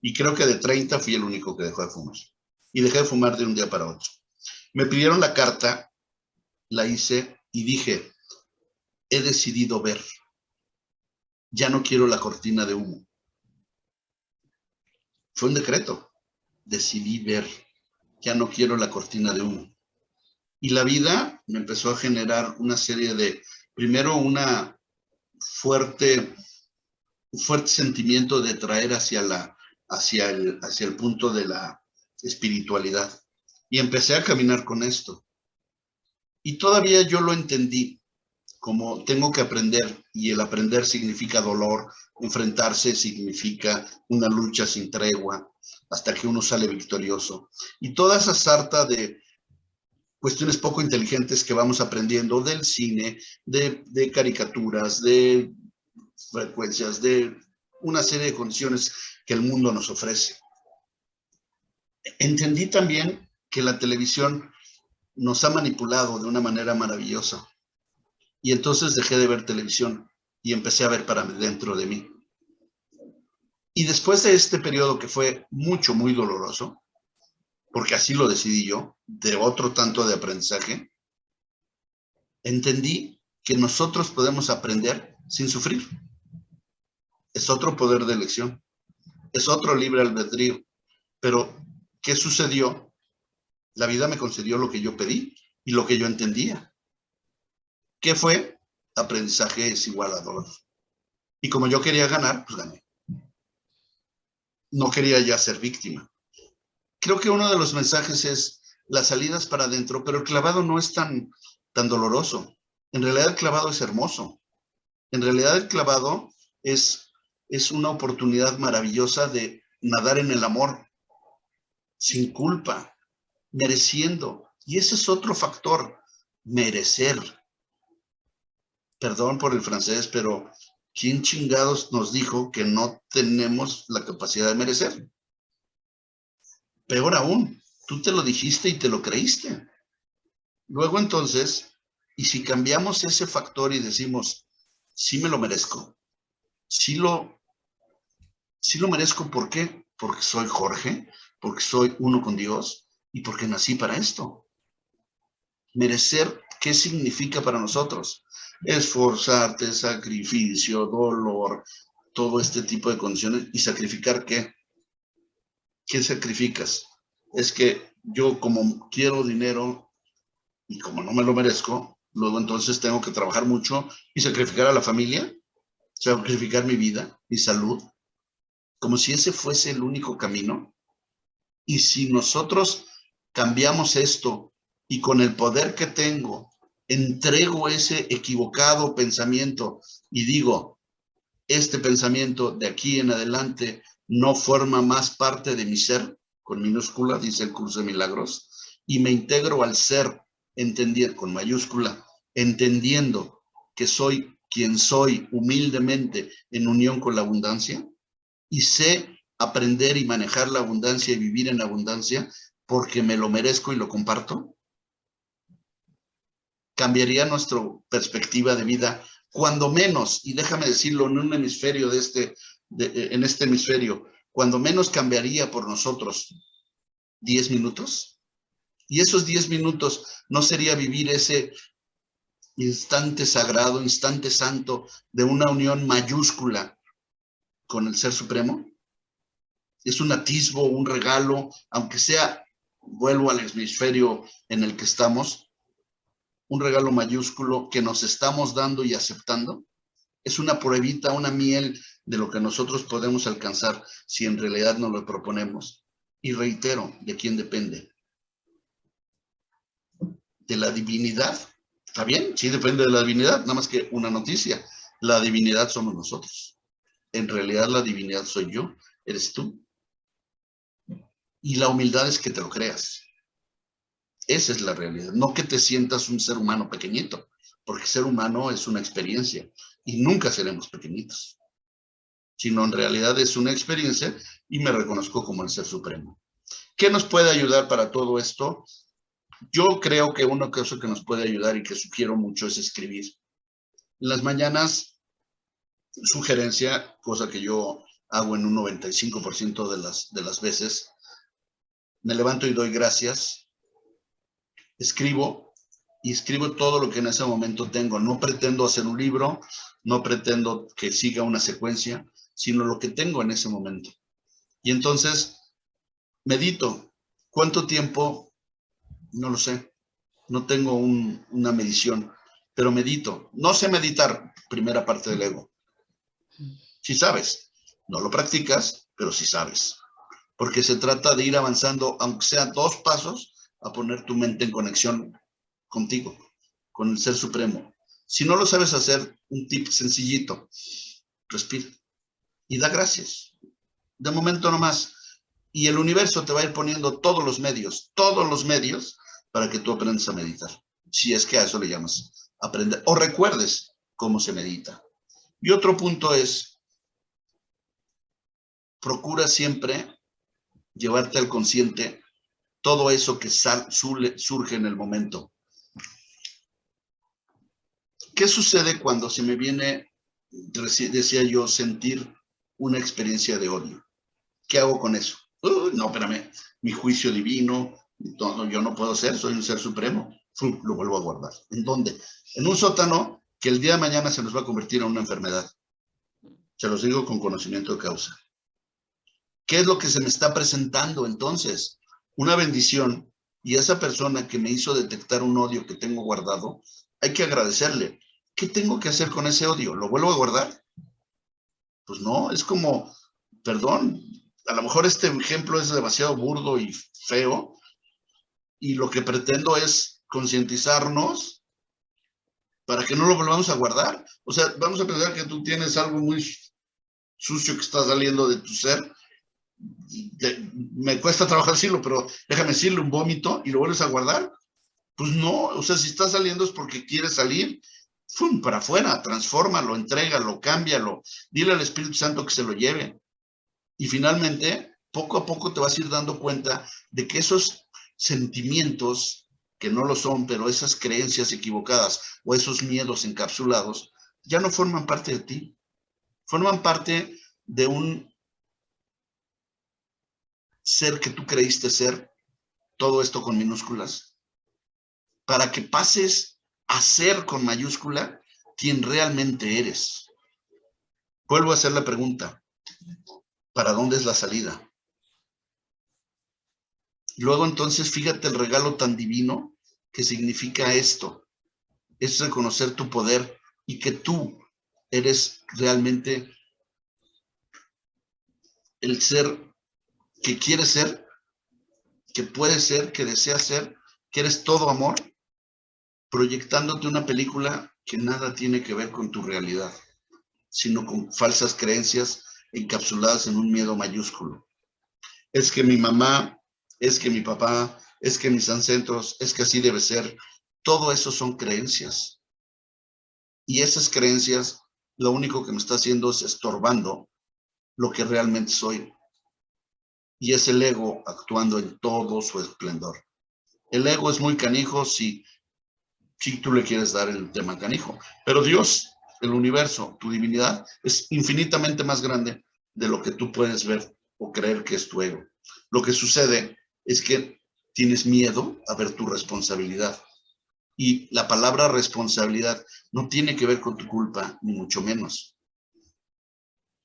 B: Y creo que de 30 fui el único que dejó de fumar. Y dejé de fumar de un día para otro. Me pidieron la carta, la hice y dije, he decidido ver. Ya no quiero la cortina de humo. Fue un decreto. Decidí ver. Ya no quiero la cortina de humo. Y la vida me empezó a generar una serie de, primero un fuerte sentimiento de traer hacia el punto de la espiritualidad. Y empecé a caminar con esto. Y todavía yo lo entendí como tengo que aprender, y el aprender significa dolor, enfrentarse significa una lucha sin tregua, hasta que uno sale victorioso. Y toda esa sarta de cuestiones poco inteligentes que vamos aprendiendo del cine, de caricaturas, de frecuencias, de una serie de condiciones que el mundo nos ofrece. Entendí también que la televisión nos ha manipulado de una manera maravillosa. Y entonces dejé de ver televisión y empecé a ver para dentro de mí. Y después de este periodo que fue muy doloroso, porque así lo decidí yo, de otro tanto de aprendizaje, entendí que nosotros podemos aprender sin sufrir. Es otro poder de elección, es otro libre albedrío. Pero, ¿qué sucedió? La vida me concedió lo que yo pedí y lo que yo entendía. ¿Qué fue? Aprendizaje es igual a dolor. Y como yo quería ganar, pues gané. No quería ya ser víctima. creo que uno de los mensajes es las salidas para adentro, pero el clavado no es tan doloroso. En realidad el clavado es hermoso. En realidad el clavado es una oportunidad maravillosa de nadar en el amor, sin culpa, mereciendo. Y ese es otro factor, merecer. Perdón por el francés, pero ¿quién chingados nos dijo que no tenemos la capacidad de merecer? Peor aún, tú te lo dijiste y te lo creíste. Luego entonces, y si cambiamos ese factor y decimos, sí me lo merezco, sí lo merezco, ¿por qué? Porque soy Jorge, porque soy uno con Dios y porque nací para esto. Merecer, ¿qué significa para nosotros? Esforzarte, sacrificio, dolor, todo este tipo de condiciones. ¿Y sacrificar qué? ¿Qué sacrificas? Es que yo como quiero dinero y como no me lo merezco, luego entonces tengo que trabajar mucho y sacrificar a la familia, sacrificar mi vida, mi salud, como si ese fuese el único camino. Y si nosotros cambiamos esto y con el poder que tengo, entrego ese equivocado pensamiento y digo, este pensamiento de aquí en adelante no forma más parte de mi ser, con minúscula, dice el curso de milagros, y me integro al ser, entendiendo, con mayúscula, entendiendo que soy quien soy humildemente en unión con la abundancia, y sé aprender y manejar la abundancia y vivir en abundancia porque me lo merezco y lo comparto, cambiaría nuestra perspectiva de vida, cuando menos, y déjame decirlo, en un hemisferio en este hemisferio, cuando menos cambiaría por nosotros 10 minutos. Y esos 10 minutos no sería vivir ese instante sagrado, instante santo de una unión mayúscula con el Ser Supremo. Es un atisbo, un regalo, aunque sea, vuelvo al hemisferio en el que estamos, un regalo mayúsculo que nos estamos dando y aceptando. Es una pruebita, una miel de lo que nosotros podemos alcanzar si en realidad nos lo proponemos. Y reitero, ¿de quién depende? ¿De la divinidad? ¿Está bien? Sí, depende de la divinidad, nada más que una noticia. La divinidad somos nosotros. En realidad la divinidad soy yo, eres tú. Y la humildad es que te lo creas. Esa es la realidad. No que te sientas un ser humano pequeñito, porque ser humano es una experiencia y nunca seremos pequeñitos, sino en realidad es una experiencia y me reconozco como el Ser Supremo. ¿Qué nos puede ayudar para todo esto? Yo creo que una cosa que nos puede ayudar y que sugiero mucho es escribir. En las mañanas, sugerencia, cosa que yo hago en un 95% de las veces, me levanto y doy gracias, escribo y escribo todo lo que en ese momento tengo. No pretendo hacer un libro, no pretendo que siga una secuencia, sino lo que tengo en ese momento. Y entonces medito. ¿Cuánto tiempo? No lo sé. No tengo una medición, pero medito. No sé meditar, primera parte del ego. Sí sabes, no lo practicas, pero sí sabes. Porque se trata de ir avanzando, aunque sea 2 pasos, a poner tu mente en conexión contigo, con el Ser Supremo. Si no lo sabes hacer, un tip sencillito, respira y da gracias. De momento nomás. Y el universo te va a ir poniendo todos los medios para que tú aprendas a meditar. Si es que a eso le llamas aprender o recuerdes cómo se medita. Y otro punto es, procura siempre llevarte al consciente todo eso que surge en el momento. ¿Qué sucede cuando se me viene, decía yo, sentir una experiencia de odio? ¿Qué hago con eso? No, espérame, mi juicio divino, no, yo no puedo ser, soy un ser supremo. Lo vuelvo a guardar. ¿En dónde? En un sótano que el día de mañana se nos va a convertir en una enfermedad. Se los digo con conocimiento de causa. ¿Qué es lo que se me está presentando entonces? Una bendición. Y esa persona que me hizo detectar un odio que tengo guardado, hay que agradecerle. ¿Qué tengo que hacer con ese odio? ¿Lo vuelvo a guardar? Pues no, es como, perdón, a lo mejor este ejemplo es demasiado burdo y feo, y lo que pretendo es concientizarnos para que no lo volvamos a guardar. O sea, vamos a pensar que tú tienes algo muy sucio que está saliendo de tu ser. Me cuesta trabajar decirlo, pero déjame decirle, un vómito y lo vuelves a guardar. Pues no, o sea, si está saliendo es porque quiere salir. ¡Fum! Para afuera, transfórmalo, entrégalo, cámbialo, dile al Espíritu Santo que se lo lleve. Y finalmente, poco a poco te vas a ir dando cuenta de que esos sentimientos, que no lo son, pero esas creencias equivocadas o esos miedos encapsulados, ya no forman parte de ti. Forman parte de un ser que tú creíste ser, todo esto con minúsculas, para que pases a ser con mayúscula quien realmente eres. Vuelvo a hacer la pregunta, ¿para dónde es la salida? Luego entonces fíjate el regalo tan divino que significa esto, es reconocer tu poder y que tú eres realmente el ser que quieres ser, que puedes ser, que deseas ser, que eres todo amor, proyectándote una película que nada tiene que ver con tu realidad, sino con falsas creencias encapsuladas en un miedo mayúsculo. Es que mi mamá, es que mi papá, es que mis ancestros, es que así debe ser. Todo eso son creencias. Y esas creencias, lo único que me está haciendo es estorbando lo que realmente soy. Y es el ego actuando en todo su esplendor. El ego es muy canijo si tú le quieres dar el tema canijo. Pero Dios, el universo, tu divinidad, es infinitamente más grande de lo que tú puedes ver o creer que es tu ego. Lo que sucede es que tienes miedo a ver tu responsabilidad. Y la palabra responsabilidad no tiene que ver con tu culpa, ni mucho menos.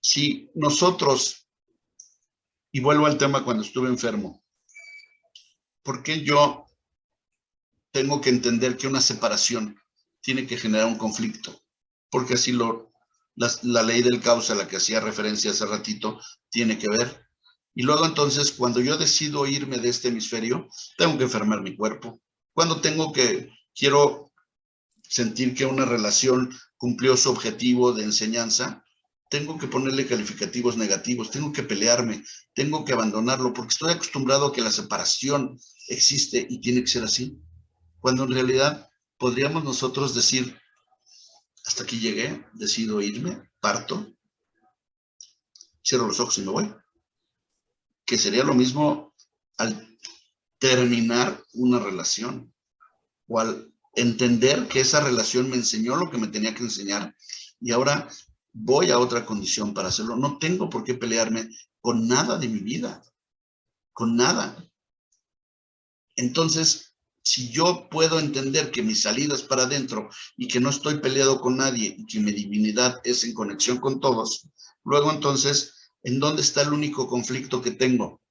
B: Si nosotros, y vuelvo al tema cuando estuve enfermo, ¿por qué yo tengo que entender que una separación tiene que generar un conflicto? Porque así la ley del causa a la que hacía referencia hace ratito tiene que ver. Y luego entonces, cuando yo decido irme de este hemisferio, tengo que enfermar mi cuerpo. Cuando quiero sentir que una relación cumplió su objetivo de enseñanza, tengo que ponerle calificativos negativos, tengo que pelearme, tengo que abandonarlo, porque estoy acostumbrado a que la separación existe y tiene que ser así. Cuando en realidad podríamos nosotros decir, hasta aquí llegué, decido irme, parto, cierro los ojos y me voy. Que sería lo mismo al terminar una relación o al entender que esa relación me enseñó lo que me tenía que enseñar y ahora voy a otra condición para hacerlo. No tengo por qué pelearme con nada de mi vida, con nada. Entonces, si yo puedo entender que mi salida es para adentro y que no estoy peleado con nadie y que mi divinidad es en conexión con todos, luego entonces, ¿en dónde está el único conflicto que tengo?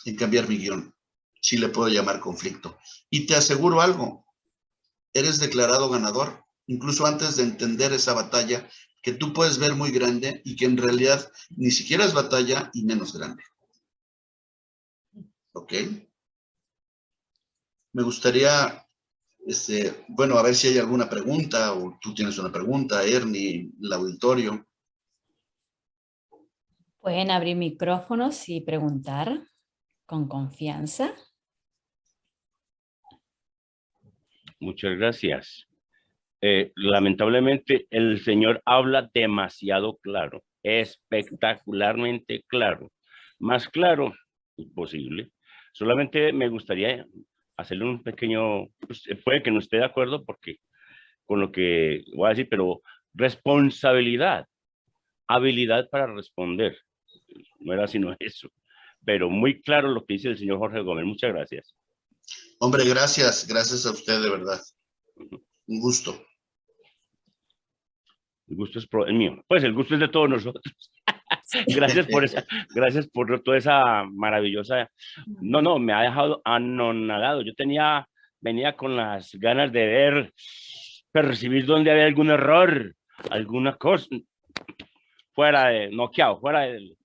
B: En cambiar mi guión. Si le puedo llamar conflicto. Y te aseguro algo, eres declarado ganador, incluso antes de entender esa batalla que tú puedes ver muy grande y que en realidad ni siquiera es batalla y menos grande. ¿Ok? Me gustaría, bueno, a ver si hay alguna pregunta o tú tienes una pregunta, Ernie, el auditorio.
A: Pueden abrir micrófonos y preguntar con confianza.
C: Muchas gracias. Lamentablemente, el señor habla demasiado claro, espectacularmente claro. Más claro imposible. Solamente me gustaría hacerle un pequeño, pues, puede que no esté de acuerdo porque con lo que voy a decir, pero responsabilidad, habilidad para responder. No era sino eso. Pero muy claro lo que dice el señor Jorge Gómez. Muchas gracias.
B: Hombre, gracias a usted de verdad. Un gusto.
C: El gusto es el mío. Pues el gusto es de todos nosotros. Gracias por toda esa maravillosa. No, me ha dejado anonadado. Venía con las ganas de percibir dónde había algún error, alguna cosa, fuera de noqueado, fuera de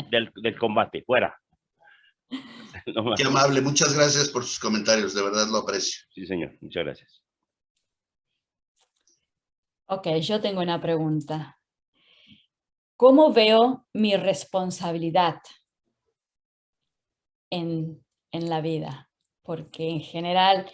C: del combate, fuera. No más.
B: Qué amable, muchas gracias por sus comentarios, de verdad lo aprecio.
C: Sí, señor, muchas gracias.
A: Ok, yo tengo una pregunta. ¿Cómo veo mi responsabilidad en la vida? Porque en general,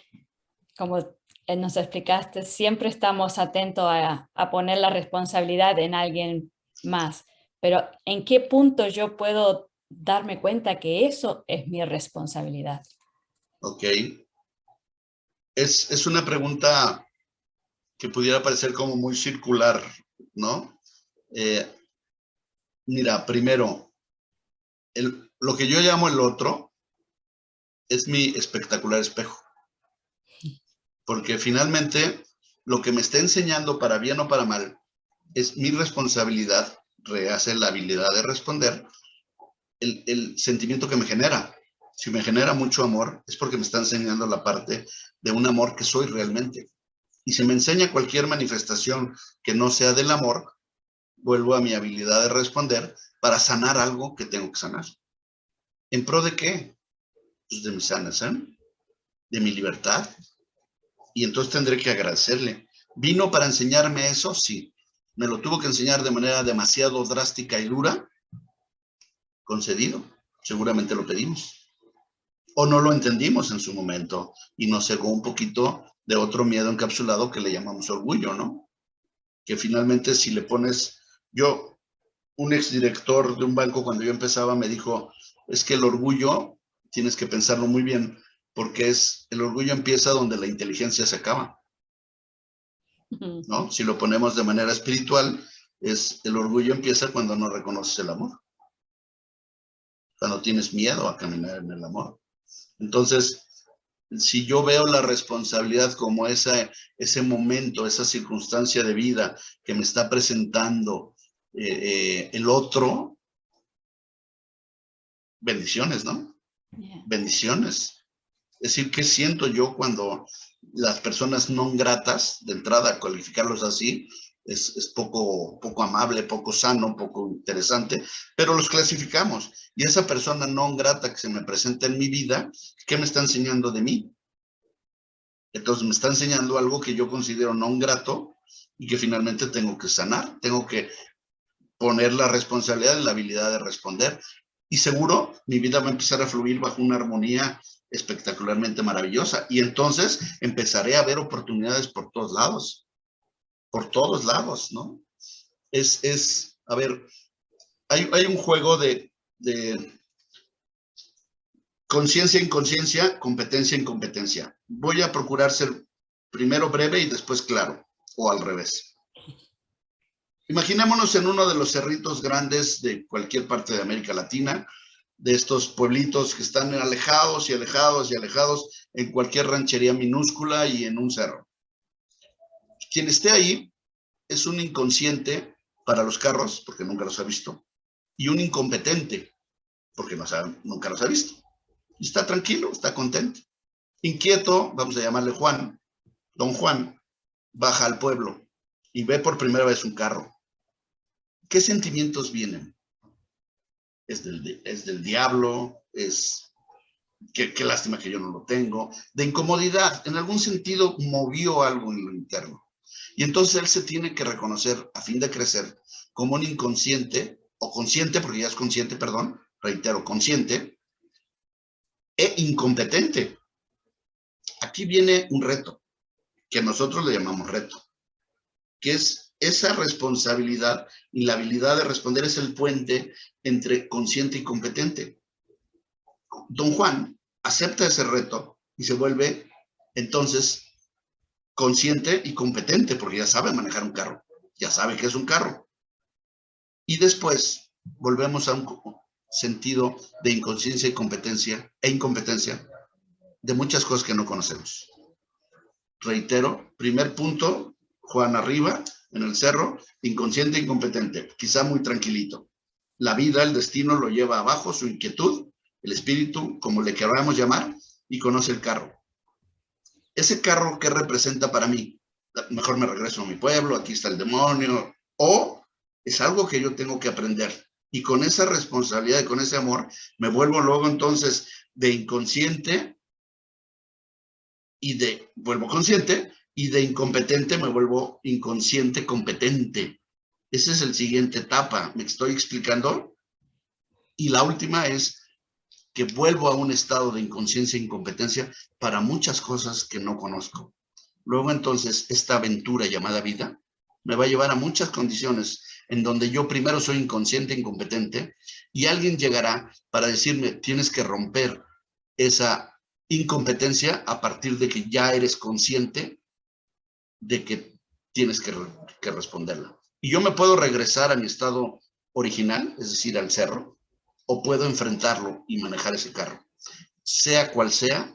A: como nos explicaste, siempre estamos atentos a poner la responsabilidad en alguien más. Pero ¿en qué punto yo puedo darme cuenta que eso es mi responsabilidad?
B: Ok. Es una pregunta que pudiera parecer como muy circular, ¿no? Mira, primero, lo que yo llamo el otro es mi espectacular espejo. Porque finalmente lo que me está enseñando para bien o para mal es mi responsabilidad, rehace la habilidad de responder, el sentimiento que me genera. Si me genera mucho amor, es porque me está enseñando la parte de un amor que soy realmente. Y si me enseña cualquier manifestación que no sea del amor, vuelvo a mi habilidad de responder para sanar algo que tengo que sanar. ¿En pro de qué? Pues de mi sanación, de mi libertad. Y entonces tendré que agradecerle. ¿Vino para enseñarme eso? Sí. ¿Me lo tuvo que enseñar de manera demasiado drástica y dura? Concedido. Seguramente lo pedimos. O no lo entendimos en su momento y nos cegó un poquito de otro miedo encapsulado que le llamamos orgullo, ¿no? Que finalmente si le pones... un exdirector de un banco cuando yo empezaba me dijo, es que el orgullo tienes que pensarlo muy bien, porque el orgullo empieza donde la inteligencia se acaba, ¿no? Si lo ponemos de manera espiritual, el orgullo empieza cuando no reconoces el amor, cuando tienes miedo a caminar en el amor. Entonces, si yo veo la responsabilidad como ese momento, esa circunstancia de vida que me está presentando el otro, bendiciones, ¿no?
A: Yeah.
B: Bendiciones. Es decir, ¿qué siento yo cuando las personas no gratas, de entrada, calificarlos así, es poco amable, poco sano, poco interesante, pero los clasificamos. Y esa persona no grata que se me presenta en mi vida, ¿qué me está enseñando de mí? Entonces me está enseñando algo que yo considero no grato y que finalmente tengo que sanar, tengo que poner la responsabilidad en la habilidad de responder. Y seguro mi vida va a empezar a fluir bajo una armonía espectacularmente maravillosa. Y entonces empezaré a ver oportunidades por todos lados, ¿no? A ver, hay un juego de conciencia, inconsciencia, competencia, incompetencia. Voy a procurar ser primero breve y después claro, o al revés. Imaginémonos en uno de los cerritos grandes de cualquier parte de América Latina, de estos pueblitos que están alejados y alejados y alejados en cualquier ranchería minúscula y en un cerro. Quien esté ahí es un inconsciente para los carros, porque nunca los ha visto, y un incompetente, porque nunca los ha visto. Y está tranquilo, está contento. Inquieto, vamos a llamarle Juan, don Juan, baja al pueblo y ve por primera vez un carro. ¿Qué sentimientos vienen? Es del diablo, qué lástima que yo no lo tengo, de incomodidad, en algún sentido movió algo en lo interno. Y entonces él se tiene que reconocer, a fin de crecer, como un inconsciente, o consciente, porque ya es consciente, perdón, reitero, consciente, e incompetente. Aquí viene un reto, que nosotros le llamamos reto, que es esa responsabilidad y la habilidad de responder es el puente entre consciente y competente. Don Juan acepta ese reto y se vuelve entonces consciente y competente porque ya sabe manejar un carro, ya sabe que es un carro. Y después volvemos a un sentido de inconsciencia y competencia e incompetencia de muchas cosas que no conocemos. Reitero, primer punto, Juan arriba, en el cerro, inconsciente e incompetente, quizá muy tranquilito. La vida, el destino lo lleva abajo, su inquietud, el espíritu, como le queramos llamar, y conoce el carro. ¿Ese carro qué representa para mí? Mejor me regreso a mi pueblo, aquí está el demonio, o es algo que yo tengo que aprender. Y con esa responsabilidad y con ese amor, me vuelvo luego entonces de inconsciente vuelvo consciente, y de incompetente me vuelvo inconsciente competente. Esa es la siguiente etapa, ¿me estoy explicando? Y la última es que vuelvo a un estado de inconsciencia e incompetencia para muchas cosas que no conozco. Luego entonces esta aventura llamada vida me va a llevar a muchas condiciones en donde yo primero soy inconsciente e incompetente y alguien llegará para decirme, tienes que romper esa incompetencia a partir de que ya eres consciente de que tienes que responderla. Y yo me puedo regresar a mi estado original, es decir, al cerro, o puedo enfrentarlo y manejar ese carro. Sea cual sea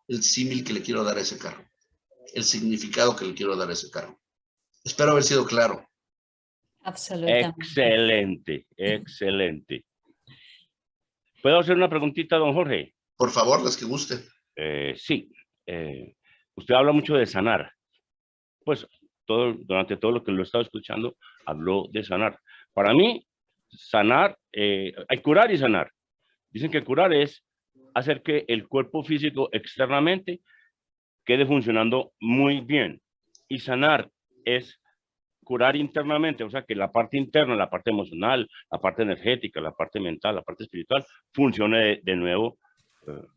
B: el símil que le quiero dar a ese carro, el significado que le quiero dar a ese carro. Espero haber sido claro.
A: Absolutamente.
C: Excelente, excelente. ¿Puedo hacer una preguntita, don Jorge?
B: Por favor, las que guste.
C: Sí. Usted habla mucho de sanar. Pues durante todo lo que lo he estado escuchando, habló de sanar. Para mí, sanar, hay curar y sanar. Dicen que curar es hacer que el cuerpo físico externamente quede funcionando muy bien. Y sanar es curar internamente, o sea, que la parte interna, la parte emocional, la parte energética, la parte mental, la parte espiritual, funcione de nuevo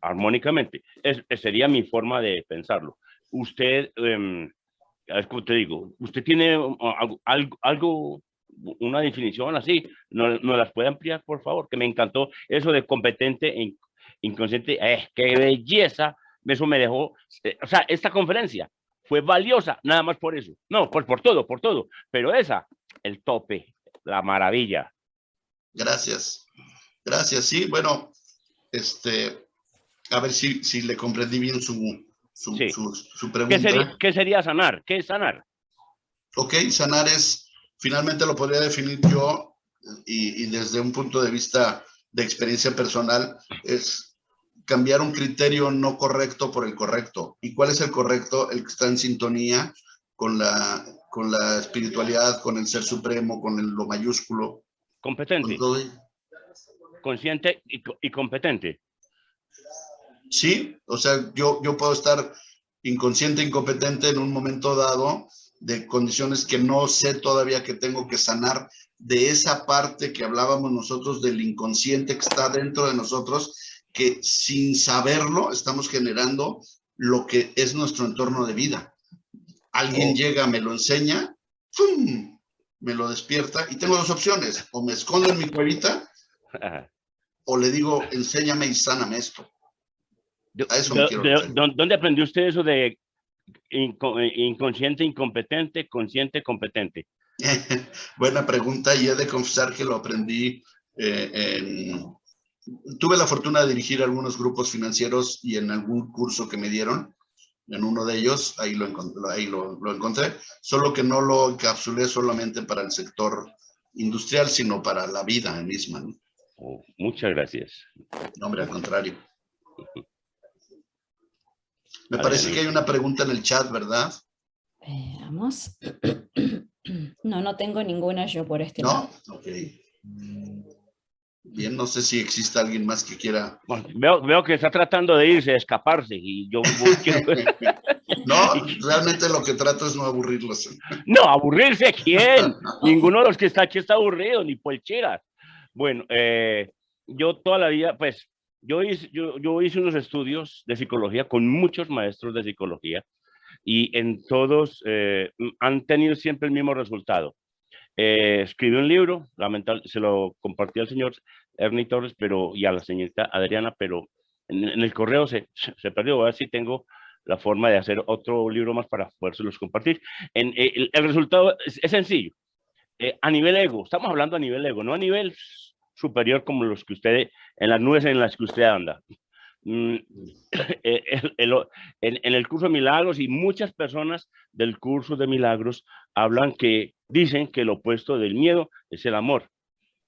C: armónicamente. Sería mi forma de pensarlo. Usted, es como te digo, usted tiene algo, una definición así, ¿no las puede ampliar, por favor? Que me encantó eso de competente e inconsciente. ¡Qué belleza! Eso me dejó, o sea, esta conferencia fue valiosa, nada más por eso. No, pues por todo, pero esa, el tope, la maravilla.
B: Gracias. Gracias, sí, bueno, a ver si le comprendí bien su
C: Sí.
B: pregunta.
C: ¿Qué sería sanar? ¿Qué es sanar?
B: Ok, sanar es, finalmente lo podría definir yo, y desde un punto de vista de experiencia personal, es cambiar un criterio no correcto por el correcto. ¿Y cuál es el correcto? El que está en sintonía con la espiritualidad, con el ser supremo, con lo mayúsculo.
C: Competente.
B: Con todo.
C: Consciente y competente.
B: Sí, o sea, yo puedo estar inconsciente, incompetente en un momento dado de condiciones que no sé todavía que tengo que sanar, de esa parte que hablábamos nosotros del inconsciente que está dentro de nosotros, que sin saberlo estamos generando lo que es nuestro entorno de vida. Alguien llega, me lo enseña, ¡pum!, me lo despierta y tengo dos opciones: o me escondo en mi cuevita o le digo, enséñame y sáname esto. A eso me quiero referir.
C: ¿Dónde aprendió usted eso de inconsciente, incompetente, consciente, competente?
B: Buena pregunta, y he de confesar que lo aprendí. Tuve la fortuna de dirigir algunos grupos financieros y en algún curso que me dieron, en uno de ellos, ahí lo encontré, solo que no lo encapsulé solamente para el sector industrial, sino para la vida misma, ¿no?
C: Oh, muchas gracias.
B: No, hombre, al contrario. Me parece que hay una pregunta en el chat, ¿verdad?
A: Veamos. No, no tengo ninguna yo por este lado.
B: ¿No? Ok. Bien, no sé si existe alguien más que quiera.
C: Bueno, veo que está tratando de irse, de escaparse, y yo quiero...
B: No, realmente lo que trato es no aburrirlos.
C: No, ¿aburrirse quién? Ninguno de los que está aquí está aburrido, ni polcheras. Bueno, yo toda la vida, pues, yo hice unos estudios de psicología con muchos maestros de psicología, y en todos han tenido siempre el mismo resultado. Escribí un libro, lamentablemente se lo compartí al señor Ernie Torres y a la señorita Adriana, pero en el correo se perdió. A ver si tengo la forma de hacer otro libro más para podérselos compartir. El resultado es sencillo. A nivel ego, estamos hablando a nivel ego, no a nivel superior como los que usted, en las nubes en las que usted anda. En el curso de milagros, y muchas personas del curso de milagros dicen que el opuesto del miedo es el amor,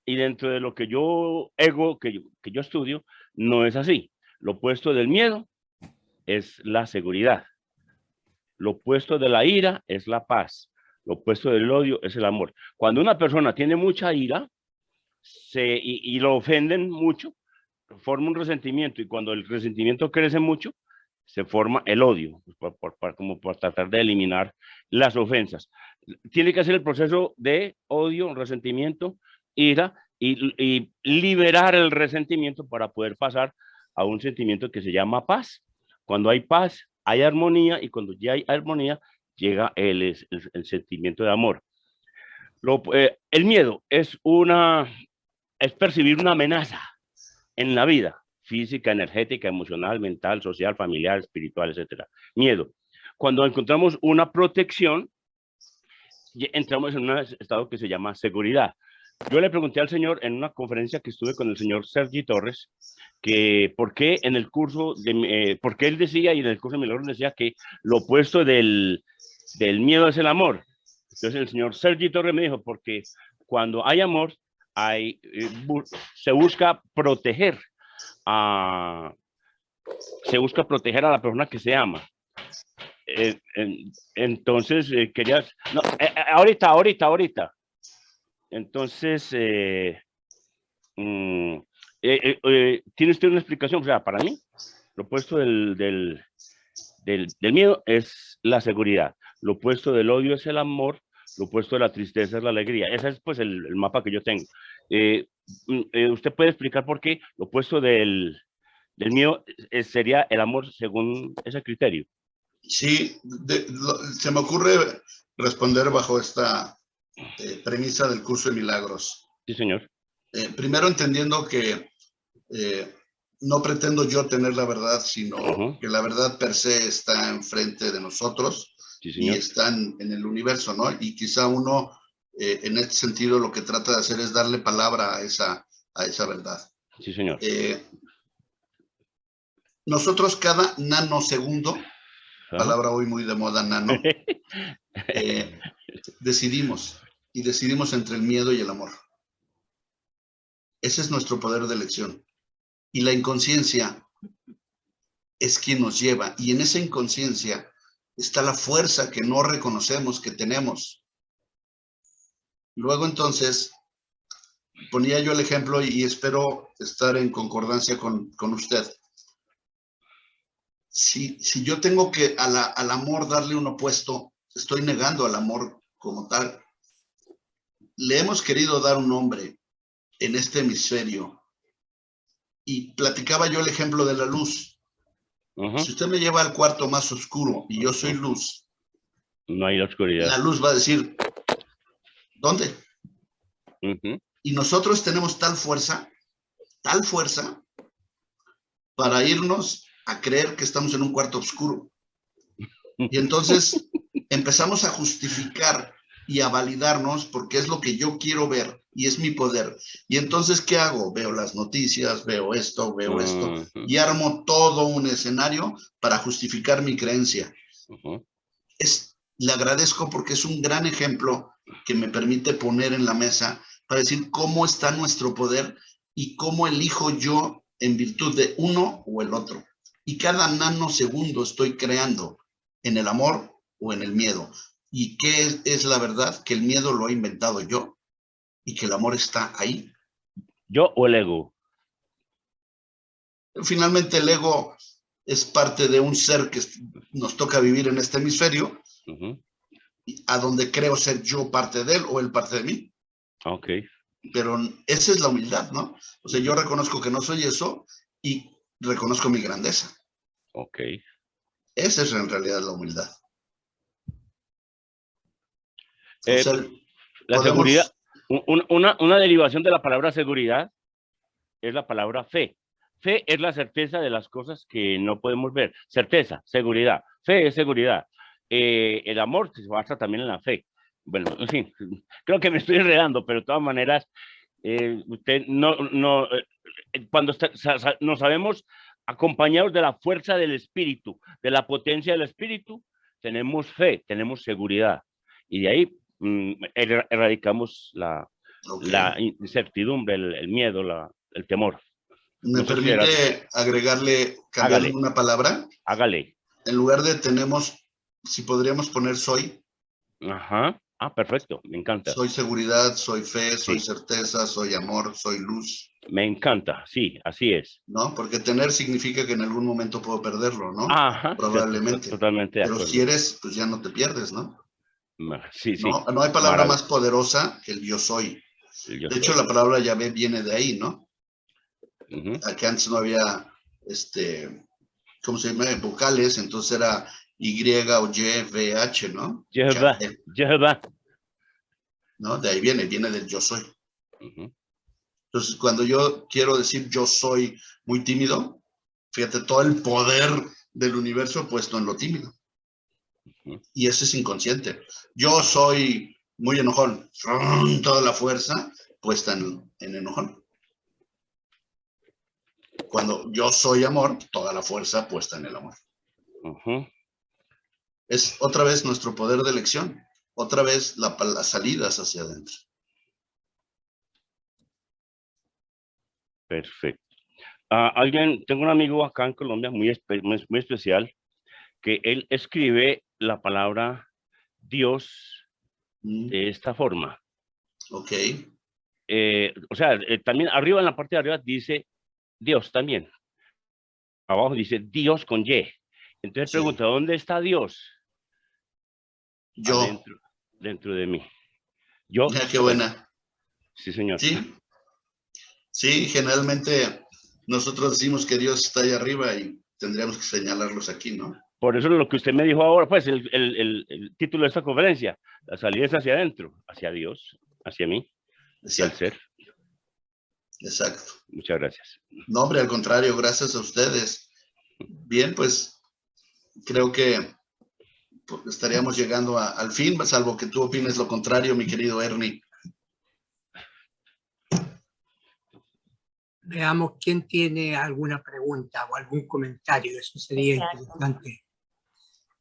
C: y dentro de lo que yo estudio, no es así. Lo opuesto del miedo es la seguridad, lo opuesto de la ira es la paz, lo opuesto del odio es el amor. Cuando una persona tiene mucha ira, y lo ofenden mucho, forma un resentimiento, y cuando el resentimiento crece mucho, se forma el odio, como por tratar de eliminar las ofensas. Tiene que hacer el proceso de odio, resentimiento, ira, y liberar el resentimiento para poder pasar a un sentimiento que se llama paz. Cuando hay paz, hay armonía, y cuando ya hay armonía, llega el sentimiento de amor. El miedo es percibir una amenaza en la vida, física, energética, emocional, mental, social, familiar, espiritual, etcétera. Miedo. Cuando encontramos una protección, entramos en un estado que se llama seguridad. Yo le pregunté al señor en una conferencia que estuve con el señor Sergi Torres, que por qué en el curso, porque él decía, y en el curso de Milagros decía, que lo opuesto del miedo es el amor. Entonces el señor Sergi Torres me dijo, porque cuando hay amor, se busca proteger a la persona que se ama. Entonces querías, no, ahorita. Entonces, ¿tiene usted una explicación? O sea, para mí, lo opuesto del miedo es la seguridad, lo opuesto del odio es el amor, lo opuesto de la tristeza es la alegría. Ese es pues el mapa que yo tengo. ¿Usted puede explicar por qué lo opuesto del miedo sería el amor según ese criterio?
B: Sí, se me ocurre responder bajo esta premisa del curso de milagros.
C: Sí, señor.
B: Primero entendiendo que no pretendo yo tener la verdad, sino que la verdad per se está enfrente de nosotros. Sí, y está en el universo, ¿no? Y quizá uno, en este sentido, lo que trata de hacer es darle palabra a esa verdad.
C: Sí, señor.
B: Nosotros cada nanosegundo, palabra hoy muy de moda, nano, decidimos entre el miedo y el amor. Ese es nuestro poder de elección. Y la inconsciencia es quien nos lleva. Y en esa inconsciencia está la fuerza que no reconocemos que tenemos. Luego entonces, ponía yo el ejemplo y espero estar en concordancia con usted. Si yo tengo que al amor darle un opuesto, estoy negando al amor como tal. Le hemos querido dar un nombre en este hemisferio. Y platicaba yo el ejemplo de la luz. Si usted me lleva al cuarto más oscuro y yo soy luz,
C: no hay oscuridad.
B: La luz va a decir, ¿dónde? Y nosotros tenemos tal fuerza, para irnos a creer que estamos en un cuarto oscuro. Y entonces empezamos a justificar y a validarnos porque es lo que yo quiero ver y es mi poder. Y entonces, ¿qué hago? Veo las noticias, veo esto, y armo todo un escenario para justificar mi creencia. Le agradezco porque es un gran ejemplo que me permite poner en la mesa para decir cómo está nuestro poder y cómo elijo yo en virtud de uno o el otro. Y cada nanosegundo estoy creando en el amor o en el miedo. ¿Y qué es la verdad? Que el miedo lo he inventado yo y que el amor está ahí.
C: ¿Yo o el ego?
B: Finalmente el ego es parte de un ser que nos toca vivir en este hemisferio, a donde creo ser yo parte de él o él parte de mí.
C: Ok.
B: Pero esa es la humildad, ¿no? O sea, yo reconozco que no soy eso y reconozco mi grandeza.
C: Ok.
B: Esa es en realidad la humildad.
C: La seguridad, una derivación de la palabra seguridad es la palabra fe. Fe es la certeza de las cosas que no podemos ver. Certeza, seguridad. Fe es seguridad. El amor se basa también en la fe. Bueno, en fin, creo que me estoy enredando, pero de todas maneras, usted cuando nos sabemos acompañados de la fuerza del espíritu, de la potencia del espíritu, tenemos fe, tenemos seguridad. Y de ahí erradicamos la incertidumbre, el miedo, el temor.
B: ¿Me permite agregarle, cambiarle una palabra?
C: Hágale.
B: En lugar de tenemos, si podríamos poner soy.
C: Ajá. Ah, perfecto, me encanta.
B: Soy seguridad, soy fe, soy
C: Sí.
B: certeza, soy amor, soy luz,
C: Me encanta, sí, así es.
B: ¿no? Porque tener significa que en algún momento puedo perderlo, ¿no?
C: Ajá,
B: Probablemente.
C: totalmente de
B: Pero si
C: acuerdo.
B: eres, pues ya no te pierdes, ¿no?
C: Sí, sí,
B: No, no hay palabra más
C: maravilloso.
B: poderosa que el yo soy.
C: Yo
B: De hecho,
C: soy.
B: la palabra Yahvé viene de ahí, ¿no?
C: Ujú.
B: Que antes no había, ¿cómo se llama? Vocales, entonces era Y o Y, V, H, ¿no?
C: Jehová,
B: Yahvé,
C: Jehová.
B: ¿no? De ahí viene del yo soy.
C: Ujú.
B: Entonces, cuando yo quiero decir yo soy muy tímido, fíjate, todo el poder del universo puesto en lo tímido.
C: Ujú.
B: Y eso es inconsciente. Yo soy muy enojón, toda la fuerza puesta en enojón. Cuando yo soy amor, toda la fuerza puesta en el amor.
C: Ujú.
B: Es otra vez nuestro poder de elección, otra vez las salidas hacia adentro.
C: Perfecto. Tengo un amigo acá en Colombia muy especial, que él escribe la palabra Dios de esta forma.
B: Ok.
C: O sea, también arriba, en la parte de arriba dice Dios también. Abajo dice Dios con Y. Entonces
B: Sí.
C: pregunta, ¿dónde está Dios?
B: Yo.
C: Adentro, dentro de mí. Yo
B: Qué
C: soy.
B: buena.
C: Sí, señor.
B: Sí, sí, generalmente nosotros decimos que Dios está ahí arriba y tendríamos que señalarlos aquí, ¿no?
C: Por eso lo que usted me dijo ahora, pues el título de esta conferencia, la salida es hacia adentro, hacia Dios, hacia mí, hacia el
B: Exacto,
C: ser.
B: exacto.
C: Muchas gracias.
B: No, hombre, al contrario, gracias a ustedes. Bien, pues creo que estaríamos llegando al fin, salvo que tú opines lo contrario, mi querido Ernie.
D: Veamos quién tiene alguna pregunta o algún comentario. Eso sería
A: Exacto.
D: interesante.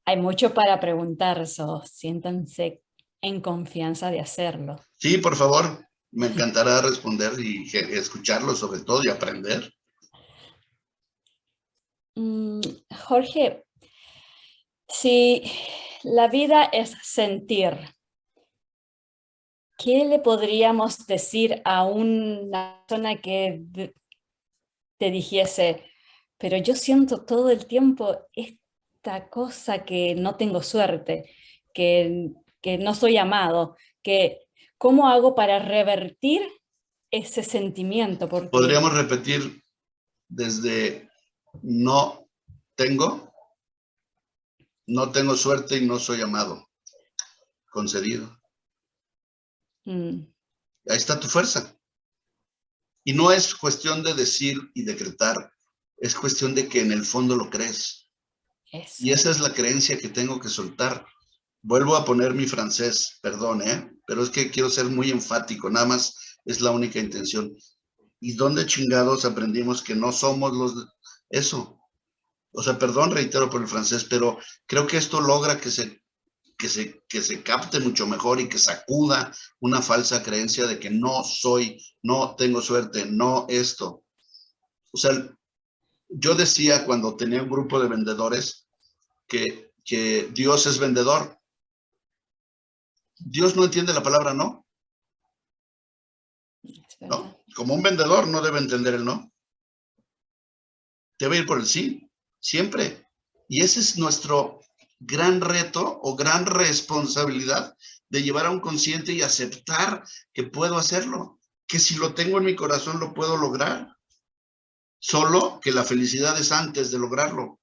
A: Hay mucho para preguntar, siéntanse en confianza de hacerlo.
B: Sí, por favor, me encantará responder y escucharlo sobre todo y aprender.
A: Jorge, si la vida es sentir, ¿qué le podríamos decir a una persona que te dijese, pero yo siento todo el tiempo esta cosa que no tengo suerte, que no soy amado, que cómo hago para revertir ese sentimiento? Porque
B: Podríamos repetir desde no tengo suerte y no soy amado, concedido. Ahí está tu fuerza. Y no es cuestión de decir y decretar, es cuestión de que en el fondo lo crees.
A: eso.
B: Y esa es la creencia que tengo que soltar. Vuelvo a poner mi francés, perdón, pero es que quiero ser muy enfático, nada más es la única intención. ¿Y dónde chingados aprendimos que no somos eso? O sea, perdón, reitero por el francés, pero creo que esto logra que se capte mucho mejor y que sacuda una falsa creencia de que no soy, no tengo suerte, no esto. O sea, yo decía cuando tenía un grupo de vendedores que Dios es vendedor. Dios no entiende la palabra no. ¿No? Como un vendedor no debe entender el no. Debe ir por el sí, siempre. Y ese es nuestro gran reto o gran responsabilidad de llevar a un consciente y aceptar que puedo hacerlo, que si lo tengo en mi corazón lo puedo lograr. Solo que la felicidad es antes de lograrlo.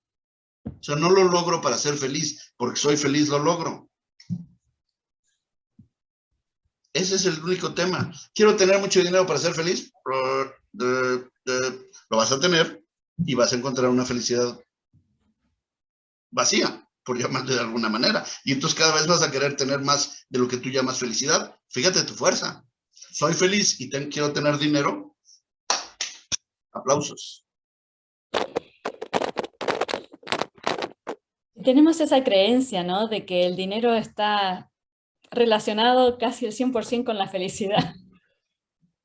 B: O sea, no lo logro para ser feliz, porque soy feliz lo logro. Ese es el único tema. Quiero tener mucho dinero para ser feliz. Lo vas a tener y vas a encontrar una felicidad vacía, por llamarle de alguna manera. Y entonces cada vez vas a querer tener más de lo que tú llamas felicidad. Fíjate tu fuerza. Soy feliz y quiero tener dinero. Aplausos.
A: Tenemos esa creencia, ¿no? De que el dinero está relacionado casi el 100% con la felicidad.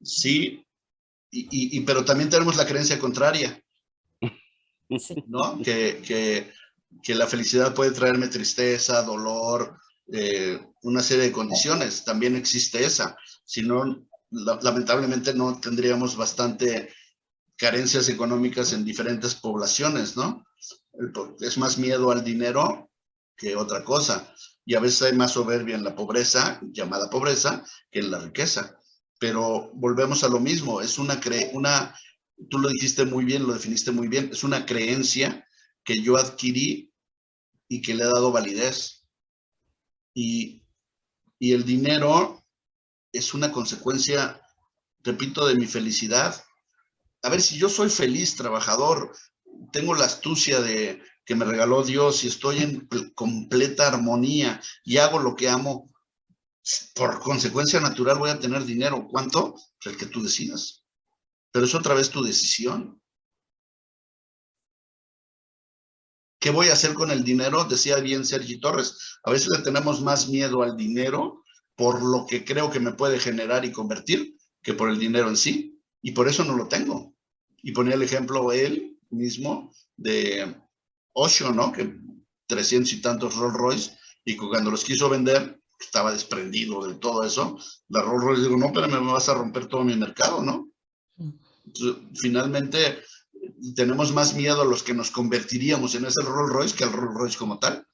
B: Sí, pero también tenemos la creencia contraria,
A: Sí.
B: ¿no? Que la felicidad puede traerme tristeza, dolor, una serie de condiciones, también existe esa. Si no, lamentablemente no tendríamos bastante carencias económicas en diferentes poblaciones, ¿no? Es más miedo al dinero que otra cosa. Y a veces hay más soberbia en la pobreza, llamada pobreza, que en la riqueza. Pero volvemos a lo mismo, es tú lo dijiste muy bien, lo definiste muy bien, es una creencia que yo adquirí y que le he dado validez. Y el dinero es una consecuencia, repito, de mi felicidad. A ver, si yo soy feliz, trabajador, tengo la astucia que me regaló Dios y estoy en completa armonía y hago lo que amo, por consecuencia natural voy a tener dinero. ¿Cuánto? Pues el que tú decidas. Pero es otra vez tu decisión. ¿Qué voy a hacer con el dinero? Decía bien Sergi Torres. A veces le tenemos más miedo al dinero por lo que creo que me puede generar y convertir que por el dinero en sí. Y por eso no lo tengo. Y ponía el ejemplo él mismo de Osho, ¿no? Que 300 y tantos Rolls Royce, y cuando los quiso vender, estaba desprendido de todo eso. La Rolls Royce digo, no, pero me vas a romper todo mi mercado, ¿no? Entonces, finalmente, tenemos más miedo a los que nos convertiríamos en ese Rolls Royce que al Rolls Royce como tal.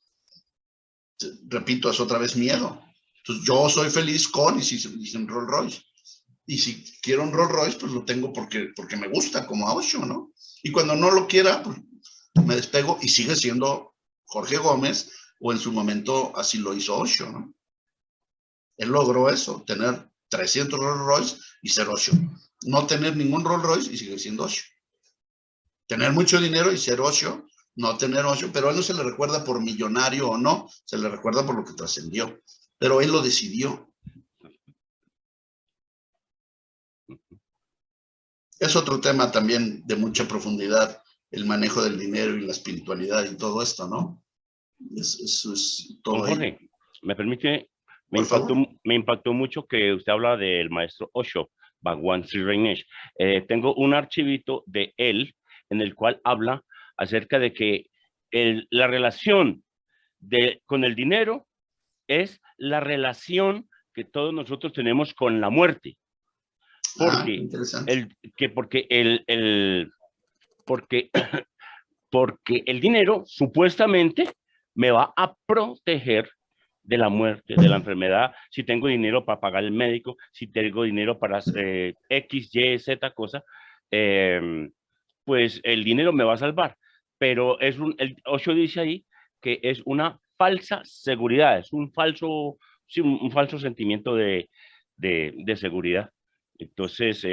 B: Repito, es otra vez miedo. Entonces, yo soy feliz con y sin Rolls Royce. Y si quiero un Rolls Royce, pues lo tengo porque me gusta, como a Osho, ¿no? Y cuando no lo quiera, pues me despego y sigue siendo Jorge Gómez, o en su momento así lo hizo Osho, ¿no? Él logró eso, tener 300 Rolls Royce y ser Osho. No tener ningún Rolls Royce y seguir siendo Osho. Tener mucho dinero y ser Osho, no tener Osho, pero a él no se le recuerda por millonario o no, se le recuerda por lo que trascendió. Pero él lo decidió. Es otro tema también de mucha profundidad, el manejo del dinero y la espiritualidad y todo esto, ¿no? Eso es todo.
C: Don Jorge, ahí. ¿Me permite? Me impactó mucho que usted habla del maestro Osho, Bhagwan Sri Rajneesh. Tengo un archivito de él en el cual habla acerca de que la relación con el dinero es la relación que todos nosotros tenemos con la muerte. Porque porque el dinero supuestamente me va a proteger de la muerte, de la enfermedad, si tengo dinero para pagar el médico, si tengo dinero para X, Y, Z cosa, pues el dinero me va a salvar. Pero el Osho dice ahí que es una falsa seguridad, es un falso sentimiento de seguridad. Entonces,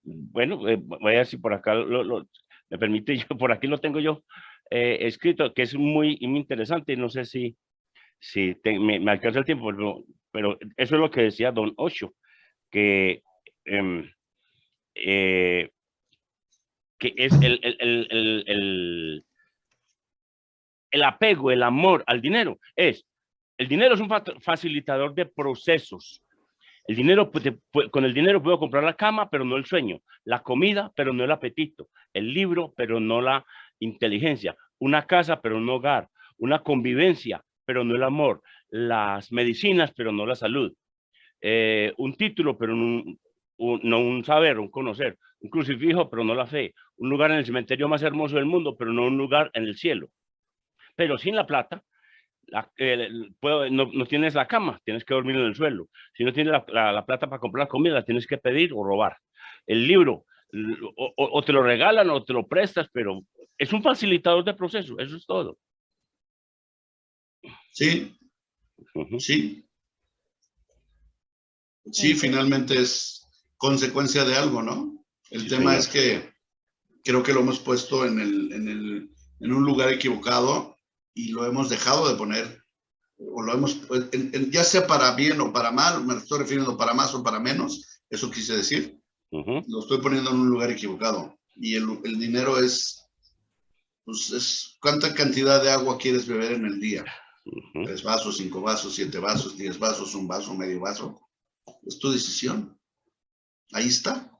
C: bueno, voy a ver si por acá me permite, yo por aquí lo tengo yo escrito, que es muy interesante. No sé si me alcanza el tiempo, pero eso es lo que decía don Osho, que es el apego, el amor al dinero. El dinero es un facilitador de procesos. El dinero, con el dinero puedo comprar la cama, pero no el sueño, la comida, pero no el apetito, el libro, pero no la inteligencia, una casa, pero no hogar, una convivencia, pero no el amor, las medicinas, pero no la salud, un título, pero no un saber, un conocer, un crucifijo, pero no la fe, un lugar en el cementerio más hermoso del mundo, pero no un lugar en el cielo. Pero sin la plata, no tienes la cama, tienes que dormir en el suelo. Si no tienes la plata para comprar comida, la tienes que pedir o robar. El libro, o te lo regalan o te lo prestas, pero es un facilitador de proceso, eso es todo.
B: Sí, sí. Sí, finalmente es consecuencia de algo, ¿no? El tema es que creo que lo hemos puesto en un lugar equivocado y lo hemos dejado de poner, o lo hemos, ya sea para bien o para mal, me estoy refiriendo para más o para menos, eso quise decir, lo estoy poniendo en un lugar equivocado. Y el dinero pues ¿cuánta cantidad de agua quieres beber en el día? 3 vasos, 5 vasos, 7 vasos, 10 vasos, 1 vaso, medio vaso. Es tu decisión. Ahí está.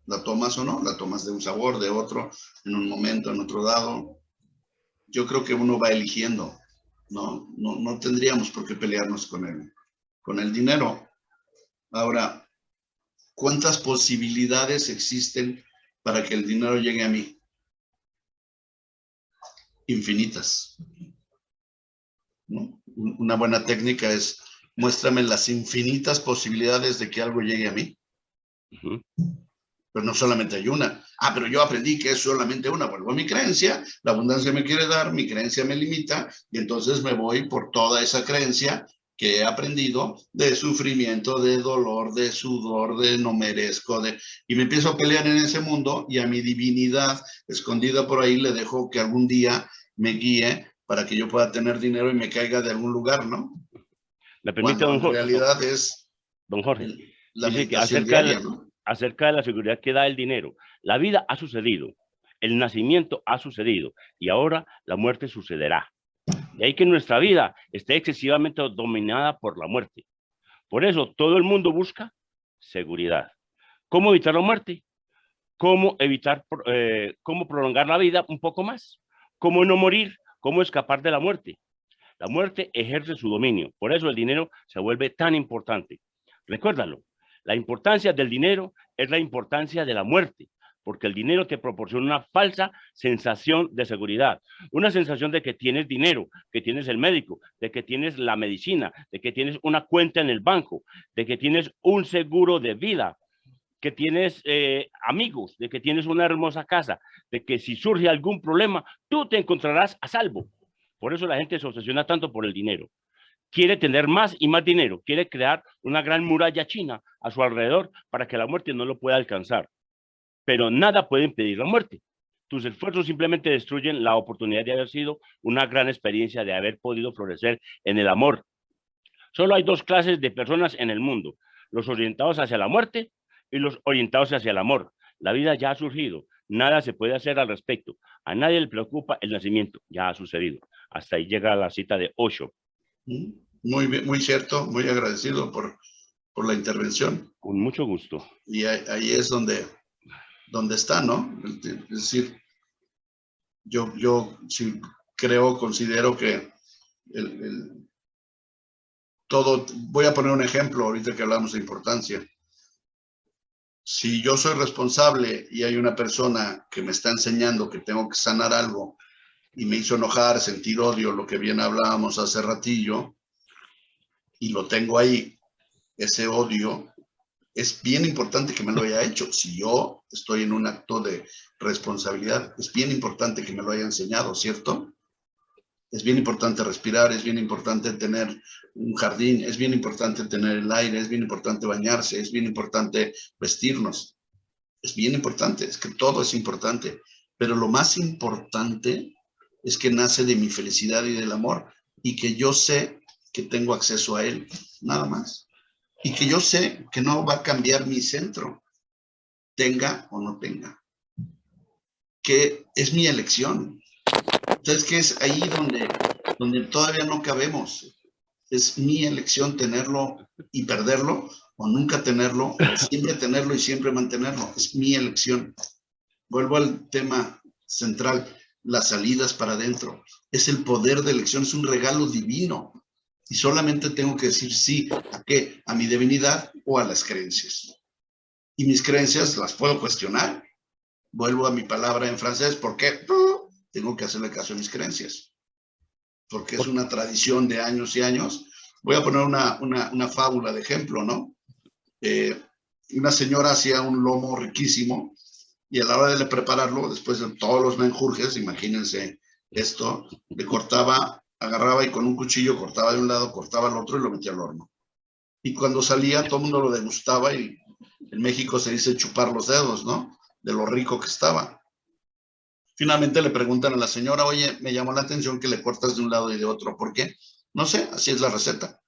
B: ¿La tomas o no? La tomas de un sabor, de otro, en un momento, en otro dado. Yo creo que uno va eligiendo. No tendríamos por qué pelearnos con el dinero. Ahora, ¿cuántas posibilidades existen para que el dinero llegue a mí? Infinitas, ¿no? Una buena técnica es, muéstrame las infinitas posibilidades de que algo llegue a mí. Pero no solamente hay una. Pero yo aprendí que es solamente una. Vuelvo a mi creencia, la abundancia me quiere dar, mi creencia me limita, y entonces me voy por toda esa creencia que he aprendido de sufrimiento, de dolor, de sudor, de no merezco, y me empiezo a pelear en ese mundo, y a mi divinidad escondida por ahí le dejo que algún día me guíe para que yo pueda tener dinero y me caiga de algún lugar, ¿no?
C: Me permite,
B: Cuando en realidad es
C: don Jorge,
B: la
C: dice que
B: meditación diaria, ¿no?
C: acerca de la seguridad que da el dinero. La vida ha sucedido, el nacimiento ha sucedido y ahora la muerte sucederá. De ahí que nuestra vida esté excesivamente dominada por la muerte. Por eso todo el mundo busca seguridad. ¿Cómo evitar la muerte? ¿Cómo prolongar la vida un poco más? ¿Cómo no morir? ¿Cómo escapar de la muerte? La muerte ejerce su dominio. Por eso el dinero se vuelve tan importante. Recuérdalo. La importancia del dinero es la importancia de la muerte, porque el dinero te proporciona una falsa sensación de seguridad, una sensación de que tienes dinero, que tienes el médico, de que tienes la medicina, de que tienes una cuenta en el banco, de que tienes un seguro de vida, que tienes amigos, de que tienes una hermosa casa, de que si surge algún problema, tú te encontrarás a salvo. Por eso la gente se obsesiona tanto por el dinero. Quiere tener más y más dinero, quiere crear una gran muralla china a su alrededor para que la muerte no lo pueda alcanzar. Pero nada puede impedir la muerte. Tus esfuerzos simplemente destruyen la oportunidad de haber sido una gran experiencia, de haber podido florecer en el amor. Solo hay dos clases de personas en el mundo, los orientados hacia la muerte y los orientados hacia el amor. La vida ya ha surgido, nada se puede hacer al respecto. A nadie le preocupa el nacimiento, ya ha sucedido. Hasta ahí llega la cita de Osho.
B: Muy bien, muy cierto, muy agradecido por la intervención.
C: Con mucho gusto.
B: Y ahí es donde está, ¿no? Es decir, yo sí considero que todo, voy a poner un ejemplo ahorita que hablamos de importancia. Si yo soy responsable y hay una persona que me está enseñando que tengo que sanar algo y me hizo enojar, sentir odio, lo que bien hablábamos hace ratillo, y lo tengo ahí, ese odio, es bien importante que me lo haya hecho. Si yo estoy en un acto de responsabilidad, es bien importante que me lo haya enseñado, ¿cierto? Es bien importante respirar, es bien importante tener un jardín, es bien importante tener el aire, es bien importante bañarse, es bien importante vestirnos. Es bien importante, es que todo es importante. Pero lo más importante es que nace de mi felicidad y del amor, y que yo sé que tengo acceso a él, nada más. Y que yo sé que no va a cambiar mi centro, tenga o no tenga. Que es mi elección. Entonces, que es ahí donde todavía no cabemos. Es mi elección tenerlo y perderlo, o nunca tenerlo, o siempre tenerlo y siempre mantenerlo. Es mi elección. Vuelvo al tema central, las salidas para adentro. Es el poder de elección, es un regalo divino. Y solamente tengo que decir sí, ¿a qué? A mi divinidad o a las creencias. Y mis creencias las puedo cuestionar. Vuelvo a mi palabra en francés, ¿por qué? Tengo que hacerle caso a mis creencias. Porque es una tradición de años y años. Voy a poner una fábula de ejemplo, ¿no? Una señora hacía un lomo riquísimo y a la hora de prepararlo, después de todos los menjurjes, imagínense esto, le cortaba, agarraba y con un cuchillo cortaba de un lado, cortaba al otro y lo metía al horno. Y cuando salía, todo el mundo lo degustaba, y en México se dice chupar los dedos, ¿no? De lo rico que estaba. Finalmente le preguntan a la señora, oye, me llamó la atención que le cortas de un lado y de otro. ¿Por qué? No sé, así es la receta.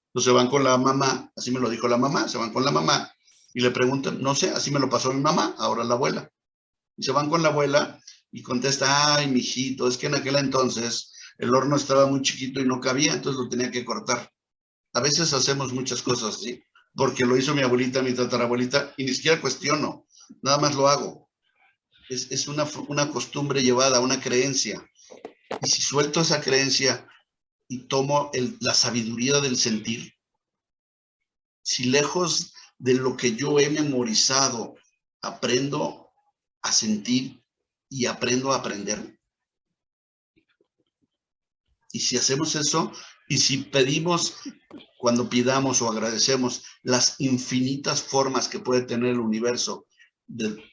B: Entonces van con la mamá, así me lo dijo la mamá, se van con la mamá y le preguntan, no sé, así me lo pasó mi mamá, ahora la abuela. Y se van con la abuela y contesta, ay, mijito, es que en aquel entonces el horno estaba muy chiquito y no cabía, entonces lo tenía que cortar. A veces hacemos muchas cosas así, porque lo hizo mi abuelita, mi tatarabuelita, y ni siquiera cuestiono, nada más lo hago. Es una costumbre llevada, una creencia. Y si suelto esa creencia y tomo la sabiduría del sentir, si lejos de lo que yo he memorizado, aprendo a sentir y aprendo a aprender. Y si hacemos eso, y si pedimos, cuando pidamos o agradecemos las infinitas formas que puede tener el universo de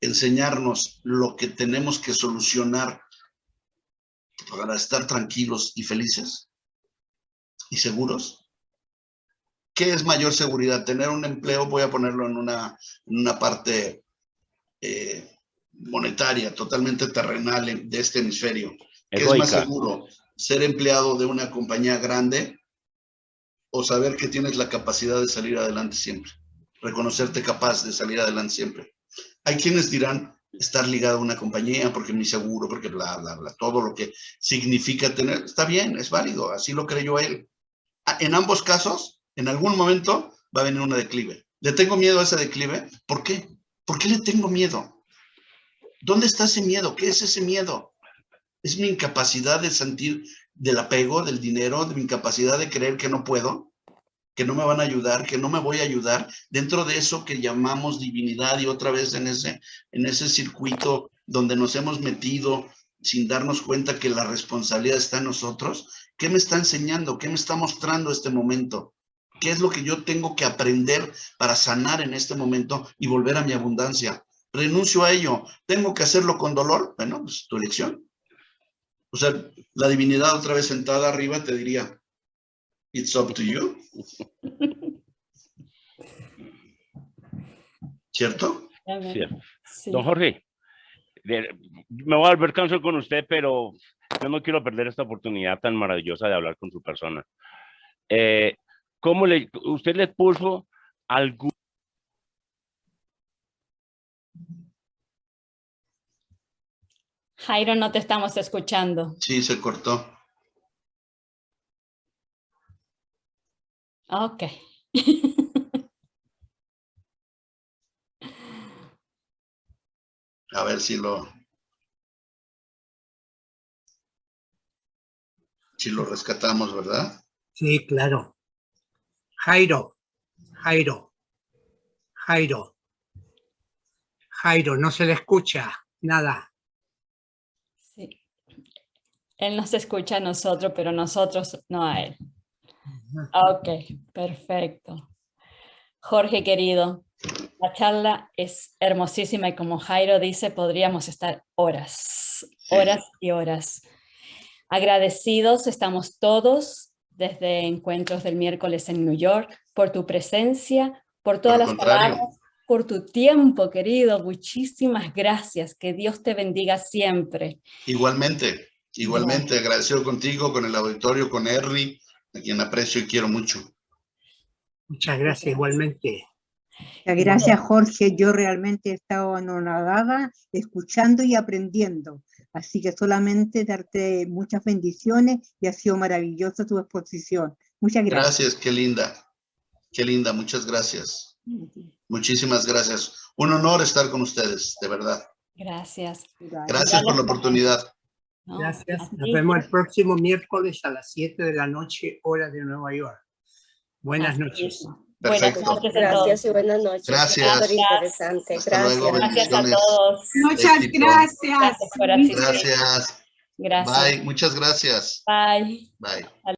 B: enseñarnos lo que tenemos que solucionar para estar tranquilos y felices y seguros. ¿Qué es mayor seguridad? Tener un empleo, voy a ponerlo en una parte monetaria, totalmente terrenal de este hemisferio. ¿Qué es más seguro? ¿Ser empleado de una compañía grande o saber que tienes la capacidad de salir adelante siempre? Reconocerte capaz de salir adelante siempre. Hay quienes dirán estar ligado a una compañía porque es muy seguro, porque bla, bla, bla, todo lo que significa tener, está bien, es válido, así lo creyó él. En ambos casos, en algún momento va a venir una declive. ¿Le tengo miedo a ese declive? ¿Por qué? ¿Por qué le tengo miedo? ¿Dónde está ese miedo? ¿Qué es ese miedo? Es mi incapacidad de sentir del apego, del dinero, de mi incapacidad de creer que no puedo, que no me van a ayudar, que no me voy a ayudar, dentro de eso que llamamos divinidad y otra vez en ese circuito donde nos hemos metido sin darnos cuenta que la responsabilidad está en nosotros. ¿Qué me está enseñando? ¿Qué me está mostrando este momento? ¿Qué es lo que yo tengo que aprender para sanar en este momento y volver a mi abundancia? ¿Renuncio a ello? ¿Tengo que hacerlo con dolor? Bueno, pues tu elección. O sea, la divinidad otra vez sentada arriba te diría, it's up to you. ¿Cierto?
C: Cierto.
A: Sí.
C: Don Jorge, me voy a volver cansado con usted, pero yo no quiero perder esta oportunidad tan maravillosa de hablar con su persona. ¿Cómo usted le puso algún...
A: Jairo, no te estamos escuchando.
B: Sí, se cortó.
A: Ok.
B: A ver si lo rescatamos, ¿verdad?
D: Sí, claro. Jairo, no se le escucha nada.
A: Sí. Él nos escucha a nosotros, pero nosotros no a él. Ok, perfecto. Jorge, querido, la charla es hermosísima y como Jairo dice, podríamos estar horas y horas. Agradecidos estamos todos desde Encuentros del Miércoles en New York por tu presencia, por todas las palabras, por tu tiempo, querido. Muchísimas gracias. Que Dios te bendiga siempre.
B: Igualmente, agradecido contigo, con el auditorio, con Ernie, a quien aprecio y quiero mucho.
D: Muchas gracias, igualmente.
E: Gracias, Jorge. Yo realmente he estado anonadada, escuchando y aprendiendo. Así que solamente darte muchas bendiciones y ha sido maravillosa tu exposición. Muchas gracias.
B: Gracias, qué linda, muchas gracias. Muchísimas gracias. Un honor estar con ustedes, de verdad.
A: Gracias.
B: Gracias por la oportunidad.
A: No,
D: gracias. Nos vemos el próximo miércoles a las 7 de la noche, hora de Nueva York. Buenas noches.
B: Perfecto.
A: Buenas noches.
F: Gracias y buenas noches.
B: Gracias.
F: Súper interesante.
B: Hasta luego,
A: Gracias a todos.
G: Muchas
B: Éxito.
G: gracias.
A: Gracias por asistir.
B: Gracias.
A: Gracias.
B: Bye, muchas gracias.
A: Bye.
B: Bye.